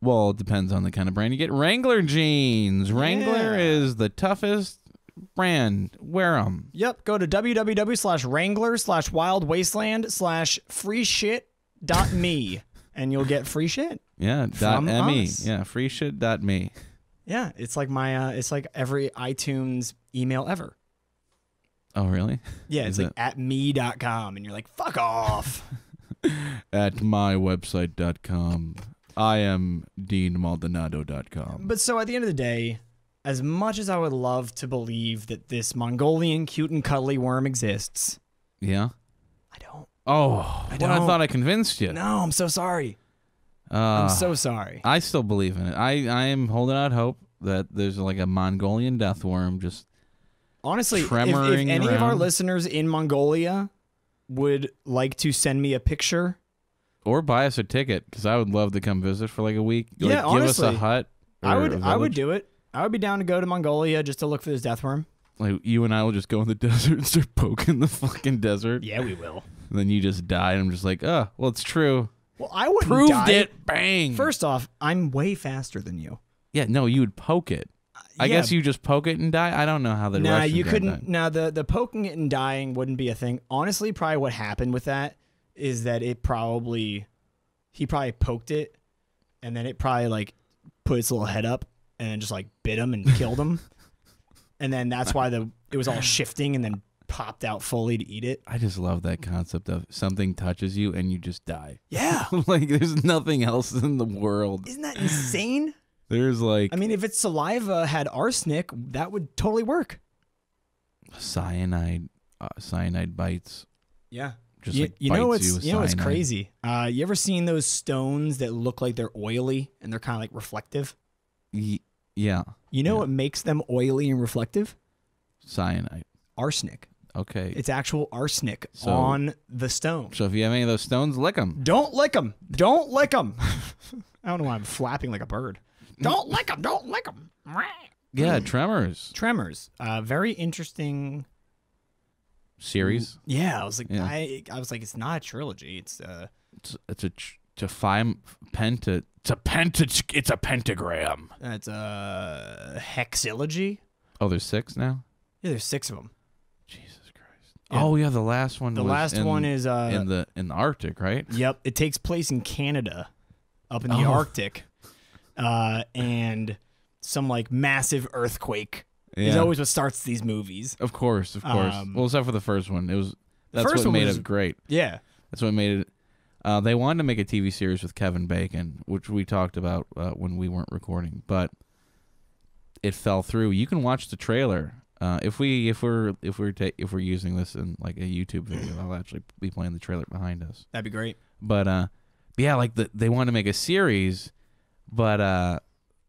S2: Well, it depends on the kind of brand you get. Wrangler jeans. Wrangler is the toughest brand. Wear them.
S1: Yep. Go to www.wrangler/wildwasteland/freeshit.me and you'll get free shit.
S2: Yeah.
S1: From
S2: .me.
S1: us.
S2: Yeah. Freeshit.me.
S1: Yeah. It's like my it's like every iTunes email ever.
S2: Oh, really?
S1: Yeah. It's like at me.com and you're like, fuck off.
S2: At mywebsite.com. I am DeanMaldonado.com.
S1: But so at the end of the day, as much as I would love to believe that this Mongolian cute and cuddly worm exists,
S2: Yeah?
S1: I don't.
S2: Oh, I thought I convinced you.
S1: No, I'm so sorry. I'm so sorry.
S2: I still believe in it. I am holding out hope that there's like a Mongolian death worm just
S1: Honestly, if
S2: tremoring
S1: any of our
S2: around.
S1: listeners in Mongolia would like to send me a picture.
S2: Or buy us a ticket, because I would love to come visit for like a week. Like,
S1: Yeah,
S2: give us a
S1: honestly,
S2: hut.
S1: I
S2: or
S1: would
S2: a
S1: I would
S2: village.
S1: do it. I would be down to go to Mongolia just to look for this death worm.
S2: Like you and I will just go in the desert and start poking the fucking desert.
S1: Yeah, we will.
S2: And then you just die, and I'm just like, oh, well, it's true.
S1: Well, I wouldn't
S2: Proved
S1: die.
S2: it. Bang.
S1: First off, I'm way faster than you.
S2: Yeah, no, you would poke it. I
S1: Yeah.
S2: guess you just poke it and die. I don't know how the
S1: Nah,
S2: Russian
S1: you
S2: guy
S1: couldn't.
S2: died.
S1: Nah, the poking it and dying wouldn't be a thing. Honestly, probably what happened with that is that he probably poked it, and then it probably like put its little head up and then just like bit him and killed him, and then that's why it was all shifting and then popped out fully to eat it.
S2: I just love that concept of something touches you and you just die.
S1: Yeah,
S2: Like there's nothing else in the world.
S1: isn't that insane?
S2: There's like
S1: I mean, if its saliva had arsenic, that would totally work.
S2: cyanide bites.
S1: Yeah.
S2: Just
S1: You,
S2: like
S1: you know
S2: bites
S1: what's
S2: with
S1: you know what's
S2: cyanide.
S1: crazy? You ever seen those stones that look like they're oily and they're kind of like reflective?
S2: Yeah.
S1: You know
S2: Yeah.
S1: what makes them oily and reflective?
S2: Cyanide.
S1: Arsenic.
S2: Okay.
S1: It's actual arsenic
S2: So-
S1: on the stone.
S2: So if you have any of those stones, lick them.
S1: Don't lick them. Don't lick them. I don't know why I'm flapping like a bird. Don't lick them. Don't lick them.
S2: Yeah, Tremors
S1: Tremors. Very interesting.
S2: series.
S1: Yeah, I was like,
S2: Yeah.
S1: I was like, it's not a trilogy. It's
S2: It's a pentagram.
S1: it's a hexylogy.
S2: Oh, there's 6 now.
S1: Yeah, there's 6 of them.
S2: Jesus Christ.
S1: Yeah.
S2: Oh yeah, the last one.
S1: The
S2: was
S1: last
S2: in,
S1: one is
S2: in the Arctic, right?
S1: Yep, it takes place in Canada, up in the
S2: Oh.
S1: Arctic, and some like massive earthquake is
S2: Yeah.
S1: always what starts these movies.
S2: Of course. Well, except for the first one, that's
S1: first
S2: what
S1: one
S2: made
S1: was-
S2: it great.
S1: Yeah,
S2: That's what made it. They wanted to make a TV series with Kevin Bacon, which we talked about when we weren't recording, but it fell through. You can watch the trailer. If we're using this in like a YouTube video, I'll actually be playing the trailer behind us.
S1: that'd be great.
S2: But yeah, like they wanted to make a series, but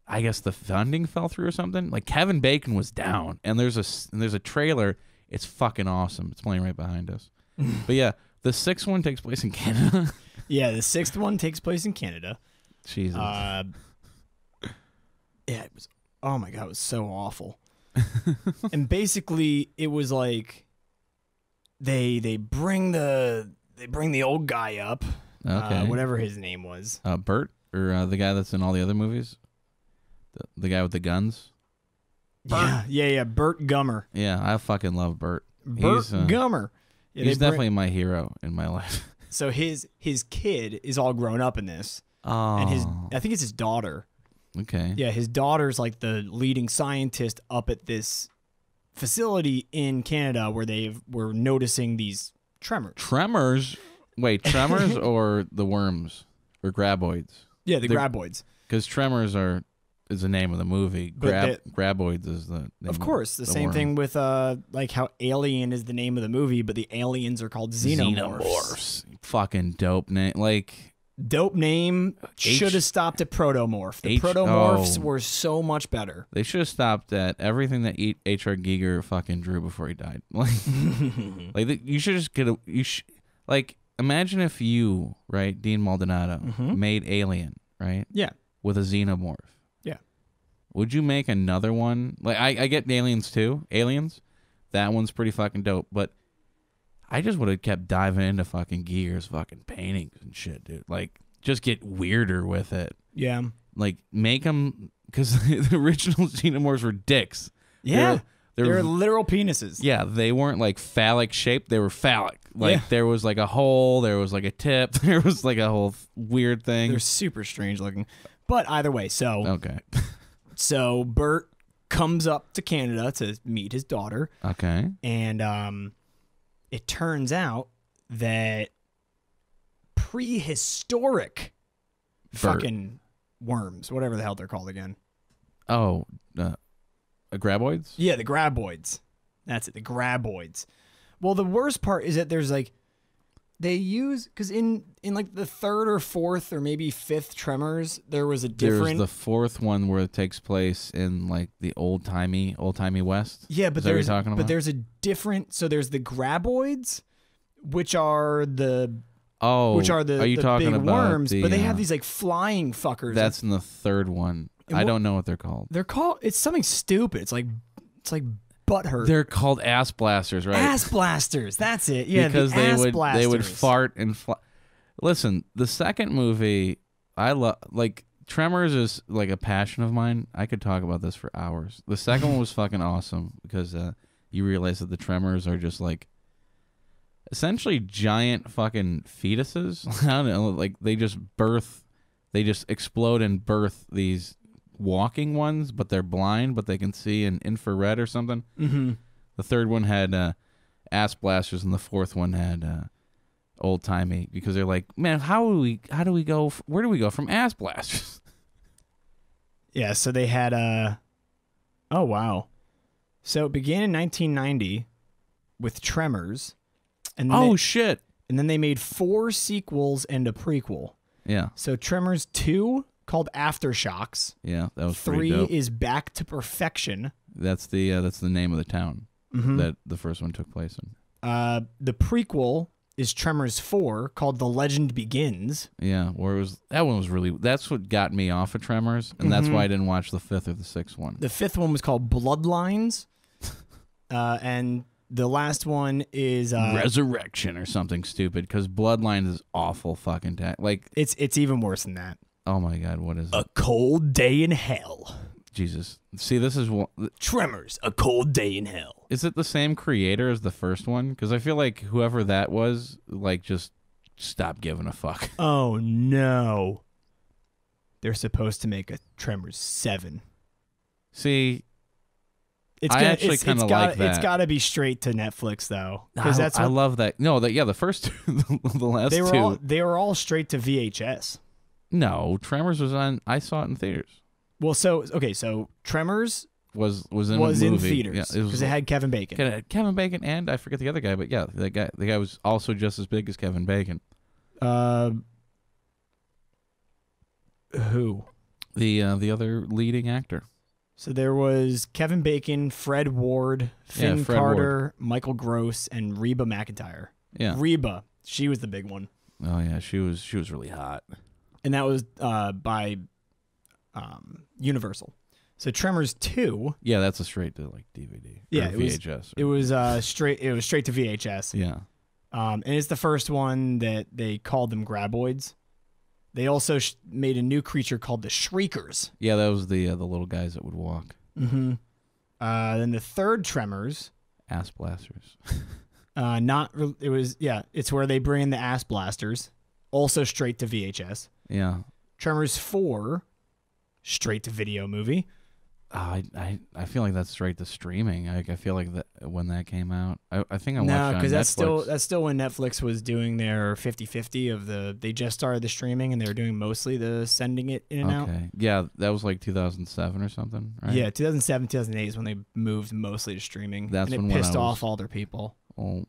S2: I guess the funding fell through or something. Like Kevin Bacon was down, and there's a trailer. It's fucking awesome. It's playing right behind us. But yeah, the 6th one takes place in Canada.
S1: Yeah, the 6th one takes place in Canada.
S2: Jesus.
S1: Yeah, it was. Oh my god, it was so awful. And basically, it was like they bring the old guy up,
S2: Okay.
S1: whatever his name was.
S2: Bert, or the guy that's in all the other movies, the guy with the guns.
S1: Yeah, Bert Gummer.
S2: Yeah, I fucking love Bert.
S1: Bert
S2: He's,
S1: Gummer. Yeah,
S2: he's
S1: they bring-
S2: definitely my hero in my life.
S1: So his kid is all grown up in this,
S2: Oh,
S1: and I think it's his daughter.
S2: okay.
S1: Yeah, his daughter's like the leading scientist up at this facility in Canada where were noticing these tremors.
S2: Tremors. Wait, Tremors or the worms or graboids?
S1: Yeah, the
S2: They're-
S1: graboids.
S2: Because Tremors is the name of the movie.
S1: But
S2: Graboids is the name
S1: Of course, the
S2: the
S1: same
S2: worm.
S1: thing with like how Alien is the name of the movie, but the aliens are called xenomorphs.
S2: Fucking dope name. Like
S1: Dope name. Should have stopped at protomorph. The protomorphs were so much better.
S2: they should have stopped at everything that H.R. Giger fucking drew before he died. Like, you should just get a. Like, imagine if you, right, Dean Maldonado, made Alien, right,
S1: Yeah.
S2: with a xenomorph.
S1: Yeah.
S2: Would you make another one? Like, I get Aliens too. Aliens, that one's pretty fucking dope. But I just would have kept diving into fucking Giger's fucking paintings and shit, dude. Like, just get weirder with it.
S1: Yeah.
S2: like make them, because the original xenomorphs were dicks.
S1: Yeah.
S2: They were
S1: literal penises.
S2: Yeah, they weren't like phallic shaped. They were phallic. Like there was like a hole. There was like a tip. There was like a whole weird thing.
S1: They're super strange looking. But either way,
S2: okay.
S1: So Bert comes up to Canada to meet his daughter.
S2: Okay.
S1: And it turns out that prehistoric fucking worms, whatever the hell they're called again.
S2: Oh, graboids?
S1: Yeah, the graboids. That's it, the graboids. Well, the worst part is that there's like, they use, because in like the third or fourth or maybe fifth Tremors, there was a different.
S2: There's the fourth one where it takes place in like the old timey West.
S1: Yeah, but
S2: is that what you're talking about?
S1: But there's a different. So there's the graboids, which are the.
S2: Oh,
S1: which are the,
S2: are you
S1: the
S2: talking
S1: big
S2: about
S1: worms, but they have these like flying fuckers.
S2: That's in the third one. I don't know what they're called.
S1: They're called. It's something stupid. It's like butthurt.
S2: They're called ass blasters, right?
S1: Ass blasters. That's it. Yeah,
S2: because
S1: the
S2: they would fart and fly. Listen, the second movie, I love. Like Tremors is like a passion of mine. I could talk about this for hours. The second one was fucking awesome because you realize that the Tremors are just like essentially giant fucking fetuses. I don't know. Like they just explode and birth these walking ones, but they're blind, but they can see in infrared or something.
S1: Mm-hmm.
S2: The third one had ass blasters, and the fourth one had old timey, because they're like, man, where do we go from ass blasters?
S1: Yeah, so they had oh wow. So it began in 1990 with Tremors, and then
S2: shit.
S1: And then they made 4 sequels and a prequel.
S2: Yeah.
S1: So Tremors 2 called Aftershocks.
S2: Yeah, that was
S1: 3
S2: pretty dope.
S1: is Back to Perfection.
S2: That's the name of the town that the first one took place in.
S1: The prequel is Tremors 4 called The Legend Begins.
S2: Yeah, where that's what got me off of Tremors, and that's why I didn't watch the 5th or the 6th one.
S1: The 5th one was called Bloodlines. And the last one is
S2: Resurrection or something stupid, because Bloodlines is awful fucking like
S1: it's even worse than that.
S2: Oh my god, what is it?
S1: A Cold Day in Hell.
S2: Jesus. See, this is
S1: Tremors, A Cold Day in Hell.
S2: Is it the same creator as the first one? Because I feel like whoever that was, like, just stopped giving a fuck.
S1: Oh no. They're supposed to make a Tremors 7.
S2: See, I actually kind of like that.
S1: It's got to be straight to Netflix though,
S2: because I love that. No, the first two, the last two,
S1: they were all straight to VHS.
S2: No, Tremors was on. I saw it in theaters.
S1: Well, so Tremors
S2: was in
S1: theaters because it had Kevin Bacon.
S2: Kevin Bacon, and I forget the other guy, but yeah, the guy was also just as big as Kevin Bacon.
S1: Who?
S2: The other leading actor.
S1: So there was Kevin Bacon, Fred Ward, Finn Carter, Michael Gross, and Reba McEntire.
S2: Yeah,
S1: Reba, she was the big one.
S2: Oh yeah, she was really hot.
S1: And that was by Universal. So Tremors 2.
S2: Yeah, that's a straight to like DVD.
S1: Yeah,
S2: VHS.
S1: It was straight. It was straight to VHS.
S2: Yeah.
S1: And it's the first one that they called them graboids. They also made a new creature called the Shriekers.
S2: Yeah, that was the little guys that would walk.
S1: Mm-hmm. Then the third Tremors.
S2: Ass blasters.
S1: It's where they bring in the ass blasters. Also straight to VHS.
S2: Yeah.
S1: Tremors 4, straight to video movie.
S2: I feel like that's straight to streaming. I feel like that when that came out, I think I watched it on Netflix. No,
S1: because that's still when Netflix was doing their 50-50 of they just started the streaming and they were doing mostly the sending it in and out.
S2: Okay. Yeah, that was like 2007 or something, right?
S1: Yeah, 2007, 2008 is when they moved mostly to streaming.
S2: That's
S1: and it pissed off all their people.
S2: Well,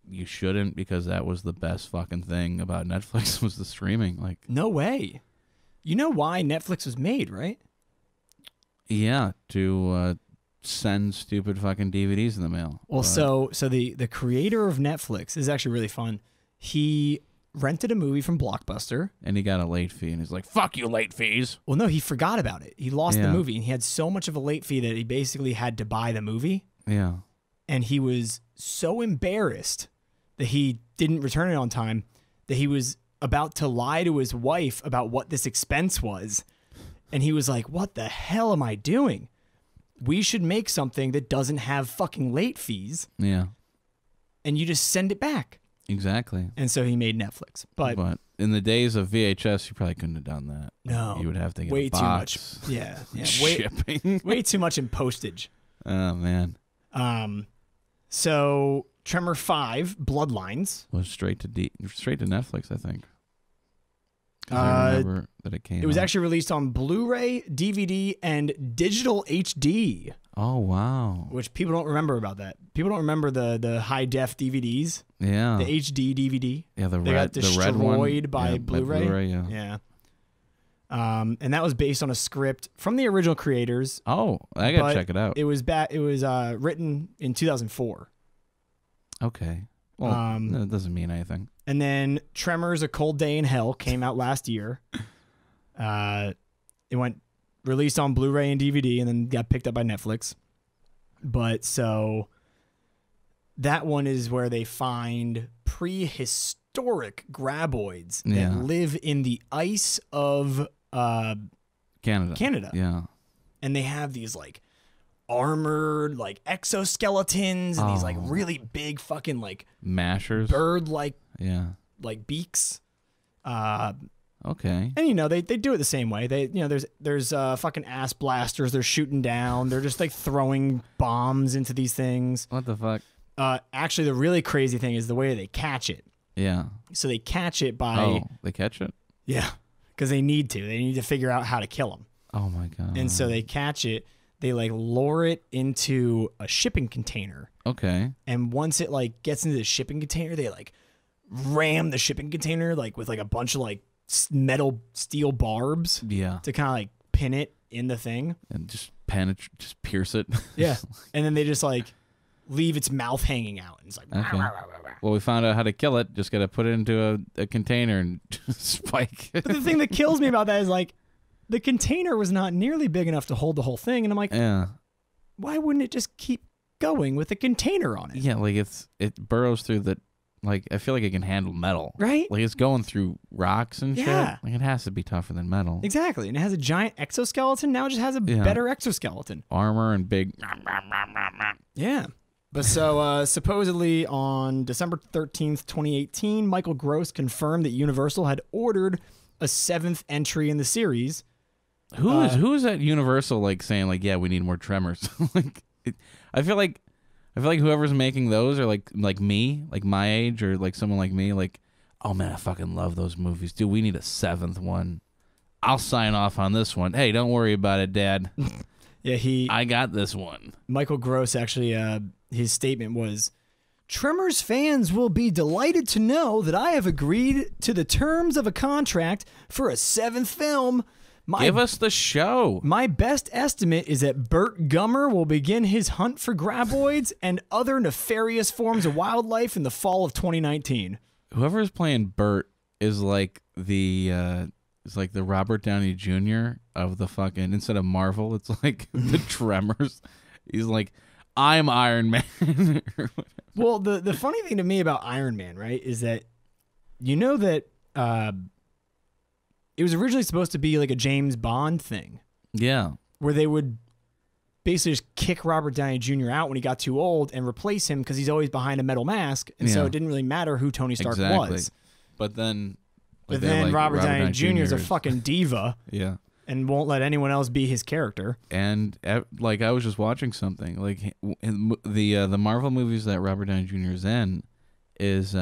S2: you shouldn't, because that was the best fucking thing about Netflix was the streaming. Like,
S1: no way. You know why Netflix was made, right?
S2: Yeah, to send stupid fucking DVDs in the mail.
S1: Well, so the creator of Netflix is actually really fun. He rented a movie from Blockbuster.
S2: And he got a late fee, and he's like, fuck you, late fees.
S1: Well, no, he forgot about it. He lost the movie, and he had so much of a late fee that he basically had to buy the movie.
S2: Yeah.
S1: And he was so embarrassed that he didn't return it on time that he was about to lie to his wife about what this expense was. And he was like, what the hell am I doing? We should make something that doesn't have fucking late fees.
S2: Yeah.
S1: And you just send it back.
S2: Exactly.
S1: And so he made Netflix. But
S2: in the days of VHS, you probably couldn't have done that.
S1: No.
S2: You would have to get
S1: way
S2: a box.
S1: too much. Yeah.
S2: Shipping.
S1: Way too much in postage.
S2: Oh, man.
S1: So Tremor 5, Bloodlines.
S2: Was straight to Netflix, I think. 'Cause I remember that it came
S1: It was
S2: out.
S1: actually released on Blu-ray, DVD, and digital HD.
S2: Oh, wow.
S1: Which people don't remember about that. People don't remember the high def DVDs.
S2: Yeah.
S1: The HD DVD.
S2: Yeah, the
S1: They
S2: red,
S1: got
S2: the red one.
S1: destroyed by Blu-ray.
S2: Yeah.
S1: And that was based on a script from the original creators.
S2: Oh, I gotta check it out.
S1: It was written in 2004.
S2: Okay. Well, that doesn't mean anything.
S1: And then Tremors: A Cold Day in Hell came out last year. It went released on Blu-ray and DVD, and then got picked up by Netflix. But so that one is where they find prehistoric graboids that live in the ice of Canada.
S2: Yeah.
S1: And they have these like armored like exoskeletons and these like really big fucking like
S2: mashers,
S1: bird like beaks.
S2: Okay.
S1: And they do it the same way. They there's fucking ass blasters they're shooting down. They're just like throwing bombs into these things.
S2: What the fuck?
S1: Actually the really crazy thing is the way they catch it.
S2: Yeah.
S1: So they catch it by
S2: they catch it?
S1: Yeah. Because they need to. They need to figure out how to kill them.
S2: Oh my god.
S1: And so they catch it. They like lure it into a shipping container.
S2: Okay.
S1: And once it like gets into the shipping container, they like ram the shipping container like with like a bunch of like metal steel barbs.
S2: Yeah.
S1: To kind of like pin it in the thing.
S2: And just pierce it.
S1: Yeah. And then they just like leave its mouth hanging out. And it's like,
S2: okay. Well, we found out how to kill it. Just got to put it into a container and spike it.
S1: But the thing that kills me about that is like the container was not nearly big enough to hold the whole thing. And I'm like, why wouldn't it just keep going with the container on it?
S2: Yeah, like it burrows through the, like, I feel like it can handle metal.
S1: Right?
S2: Like it's going through rocks and shit. Like it has to be tougher than metal.
S1: Exactly. And it has a giant exoskeleton. Now it just has a better exoskeleton.
S2: Armor and big.
S1: Yeah. But so supposedly on December 13th, 2018, Michael Gross confirmed that Universal had ordered a 7th entry in the series.
S2: Who is at Universal like saying like, yeah, we need more Tremors? Like I feel like whoever's making those are like me, like my age, or like someone like me, like, oh man, I fucking love those movies. Dude, we need a 7th one. I'll sign off on this one. Hey, don't worry about it, Dad.
S1: Yeah,
S2: I got this one.
S1: Michael Gross actually his statement was, Tremors fans will be delighted to know that I have agreed to the terms of a contract for a 7th film.
S2: Give us the show.
S1: My best estimate is that Burt Gummer will begin his hunt for graboids and other nefarious forms of wildlife in the fall of 2019.
S2: Whoever is playing Burt is like the Robert Downey Jr. of the fucking, instead of Marvel, it's like the Tremors. He's like, I'm Iron Man.
S1: Well, the funny thing to me about Iron Man, right, is that that it was originally supposed to be like a James Bond thing.
S2: Yeah.
S1: Where they would basically just kick Robert Downey Jr. out when he got too old and replace him because he's always behind a metal mask. And so it didn't really matter who Tony Stark was.
S2: But then
S1: Robert Downey Jr. is a fucking diva.
S2: Yeah.
S1: And won't let anyone else be his character.
S2: And like I was just watching something like the Marvel movies that Robert Downey Jr. is in is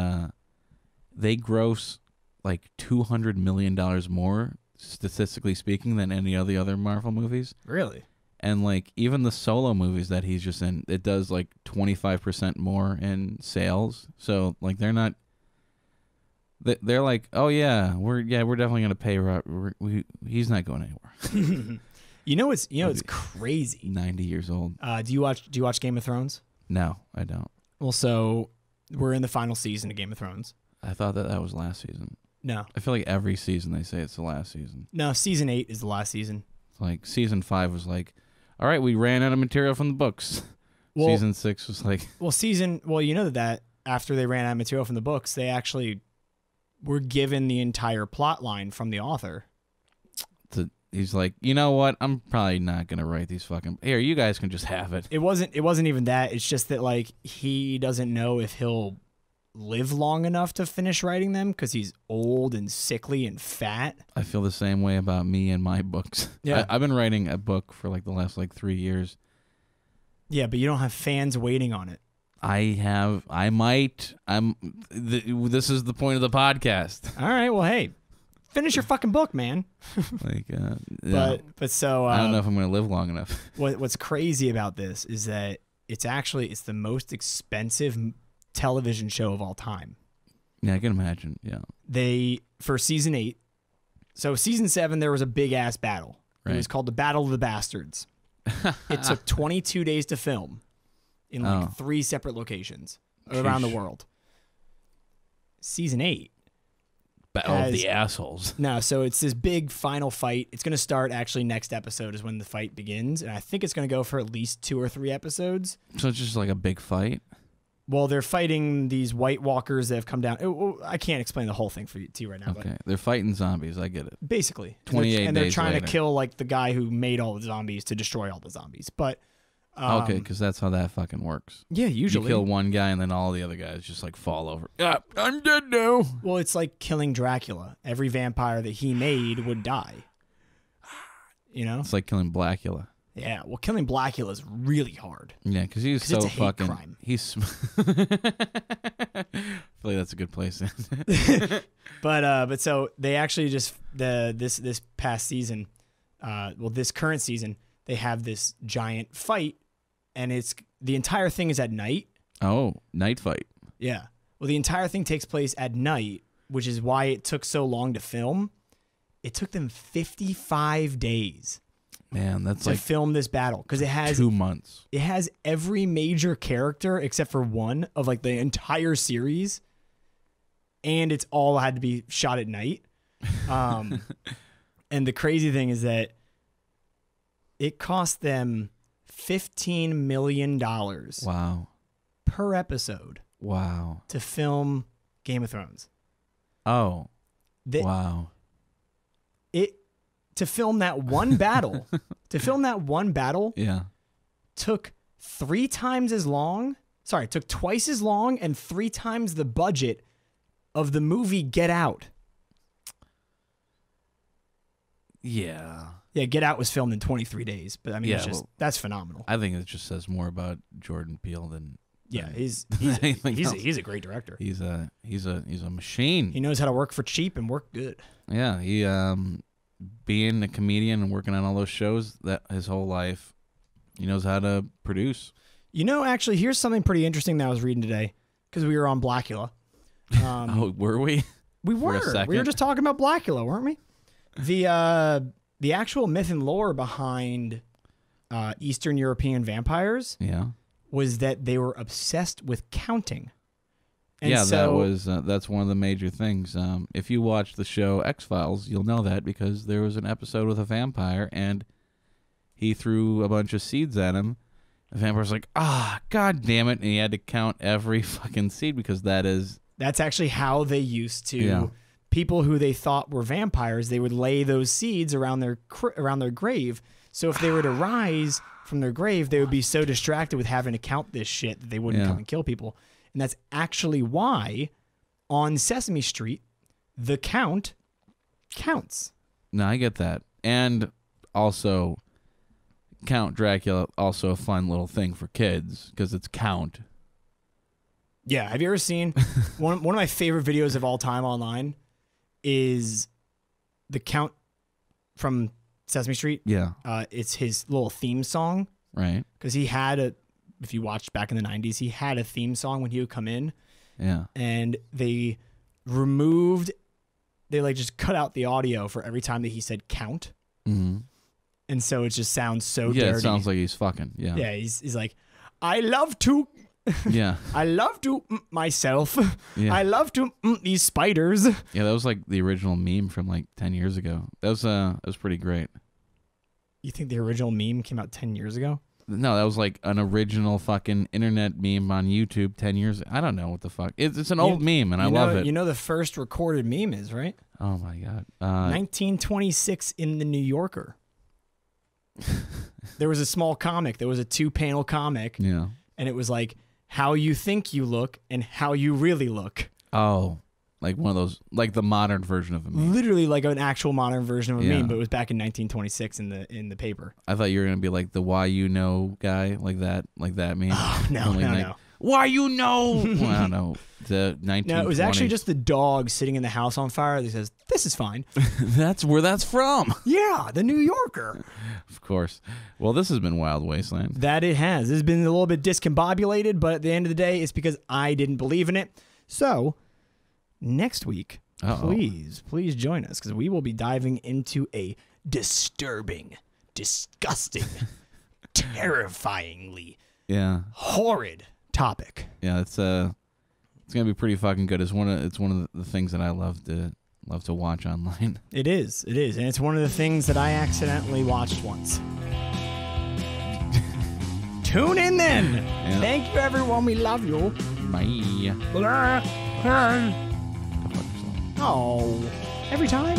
S2: they gross like $200 million more statistically speaking than any of the other Marvel movies.
S1: Really?
S2: And like even the solo movies that he's just in, it does like 25% more in sales. So like they're not. They're like, oh yeah, we're definitely gonna pay. He's not going anywhere.
S1: It's crazy.
S2: 90 years old.
S1: Do you watch Game of Thrones?
S2: No, I don't.
S1: Well, so we're in the final season of Game of Thrones.
S2: I thought that was last season.
S1: No,
S2: I feel like every season they say it's the last season.
S1: No, season 8 is the last season.
S2: It's like season 5 was like, all right, we ran out of material from the books. Well, season 6 was like,
S1: that after they ran out of material from the books, they actually were given the entire plot line from the author.
S2: he's like, you know what? I'm probably not gonna write these fucking. Here, you guys can just have it.
S1: It wasn't even that. It's just that like he doesn't know if he'll live long enough to finish writing them because he's old and sickly and fat.
S2: I feel the same way about me and my books.
S1: Yeah.
S2: I've been writing a book for like the last 3 years.
S1: Yeah, but you don't have fans waiting on it.
S2: I might. This is the point of the podcast.
S1: All right, well, hey, finish your fucking book, man. But so
S2: I don't know if I'm going to live long enough.
S1: What's crazy about this is that it's the most expensive television show of all time.
S2: Yeah, I can imagine. Yeah.
S1: For season 8. So season 7 there was a big ass battle.
S2: Right.
S1: It was called the Battle of the Bastards. It took 22 days to film in 3 separate locations around the world. Season 8
S2: Battle of the Assholes.
S1: No, so it's this big final fight. It's going to start actually next episode is when the fight begins, and I think it's going to go for at least 2 or 3 episodes.
S2: So it's just like a big fight?
S1: Well, they're fighting these White Walkers that have come down. I can't explain the whole thing to you right now.
S2: Okay,
S1: but
S2: they're fighting zombies. I get it.
S1: Basically.
S2: 28 days
S1: And they're trying
S2: later.
S1: to kill like the guy who made all the zombies to destroy all the zombies. But
S2: okay, because that's how that fucking works.
S1: yeah, usually.
S2: You kill one guy and then all the other guys just like fall over. I'm dead now.
S1: Well, it's like killing Dracula. Every vampire that he made would die. You know?
S2: It's like killing Blackula.
S1: Yeah, well, killing Blackula is really hard.
S2: Yeah, because he's so
S1: it's a hate
S2: fucking.
S1: crime.
S2: He's. I feel like that's a good place.
S1: But so they actually just this past season, this current season, they have this giant fight, and the entire thing is at night.
S2: Oh, night fight.
S1: Yeah. Well, the entire thing takes place at night, which is why it took so long to film. It took them 55 days.
S2: Man, that's
S1: to
S2: like
S1: film this battle because it has
S2: 2 months.
S1: It has every major character except for one of like the entire series, and it's all had to be shot at night. And the crazy thing is that it cost them $15 million.
S2: Wow.
S1: Per episode.
S2: Wow.
S1: To film Game of Thrones.
S2: Oh. Wow.
S1: To film that one battle,
S2: Yeah.
S1: took 3 times as long. Sorry, it took twice as long and 3 times the budget of the movie Get Out.
S2: Yeah.
S1: Yeah, Get Out was filmed in 23 days, but I mean, that's phenomenal.
S2: I think it just says more about Jordan Peele than.
S1: He's a great director.
S2: He's a machine.
S1: He knows how to work for cheap and work good.
S2: Yeah, he being a comedian and working on all those shows that his whole life, he knows how to produce.
S1: You know, actually, here's something pretty interesting that I was reading today because we were on Blackula.
S2: Were we?
S1: We were. We were just talking about Blackula, weren't we? The actual myth and lore behind Eastern European vampires, was that they were obsessed with counting. And
S2: that's one of the major things. If you watch the show X-Files, you'll know that because there was an episode with a vampire and he threw a bunch of seeds at him. The vampire's like, god damn it, and he had to count every fucking seed because
S1: that's actually how they used to. People who they thought were vampires, they would lay those seeds around their grave. So if they were to rise from their grave, they would be so distracted with having to count this shit that they wouldn't come and kill people. And that's actually why on Sesame Street, the count counts.
S2: No, I get that. And also, Count Dracula, also a fun little thing for kids because it's count.
S1: Yeah. Have you ever seen one of my favorite videos of all time online is the Count from Sesame Street?
S2: Yeah.
S1: It's his little theme song.
S2: Right.
S1: Because he had if you watched back in the 90s, he had a theme song when he would come in.
S2: Yeah.
S1: And they just cut out the audio for every time that he said count.
S2: Mm-hmm.
S1: And so it just sounds so dirty.
S2: Yeah, it sounds like he's fucking. Yeah.
S1: Yeah, he's like, I love to.
S2: Yeah.
S1: I love to myself.
S2: Yeah.
S1: I love to these spiders.
S2: Yeah, that was like the original meme from like 10 years ago. That was pretty great.
S1: You think the original meme came out 10 years ago?
S2: No, that was like an original fucking internet meme on YouTube 10 years. I don't know what the fuck. It's an old meme, and I love it.
S1: You know the first recorded meme is, right?
S2: Oh, my God.
S1: 1926 in the New Yorker. There was a small comic. There was a 2-panel comic.
S2: Yeah.
S1: And it was like, how you think you look and how you really look.
S2: Oh. Like one of those, like the modern version of a meme.
S1: Literally like an actual modern version of a meme, but it was back in 1926 in the paper.
S2: I thought you were gonna be like the why you know guy, like that meme.
S1: Oh, no.
S2: Why you know? Well, I don't know. The 1920s.
S1: No, it was actually just the dog sitting in the house on fire that says, "This is fine."
S2: That's where that's from.
S1: Yeah, the New Yorker.
S2: Of course. Well, this has been Wild Wasteland.
S1: That it has. This has been a little bit discombobulated, but at the end of the day, it's because I didn't believe in it. So. Next week, please join us because we will be diving into a disturbing, disgusting, terrifyingly horrid topic.
S2: Yeah, it's gonna be pretty fucking good. It's one of the things that I love to watch online.
S1: It is, and it's one of the things that I accidentally watched once. Tune in then. Yeah. Thank you, everyone. We love you.
S2: Bye.
S1: Oh, every time.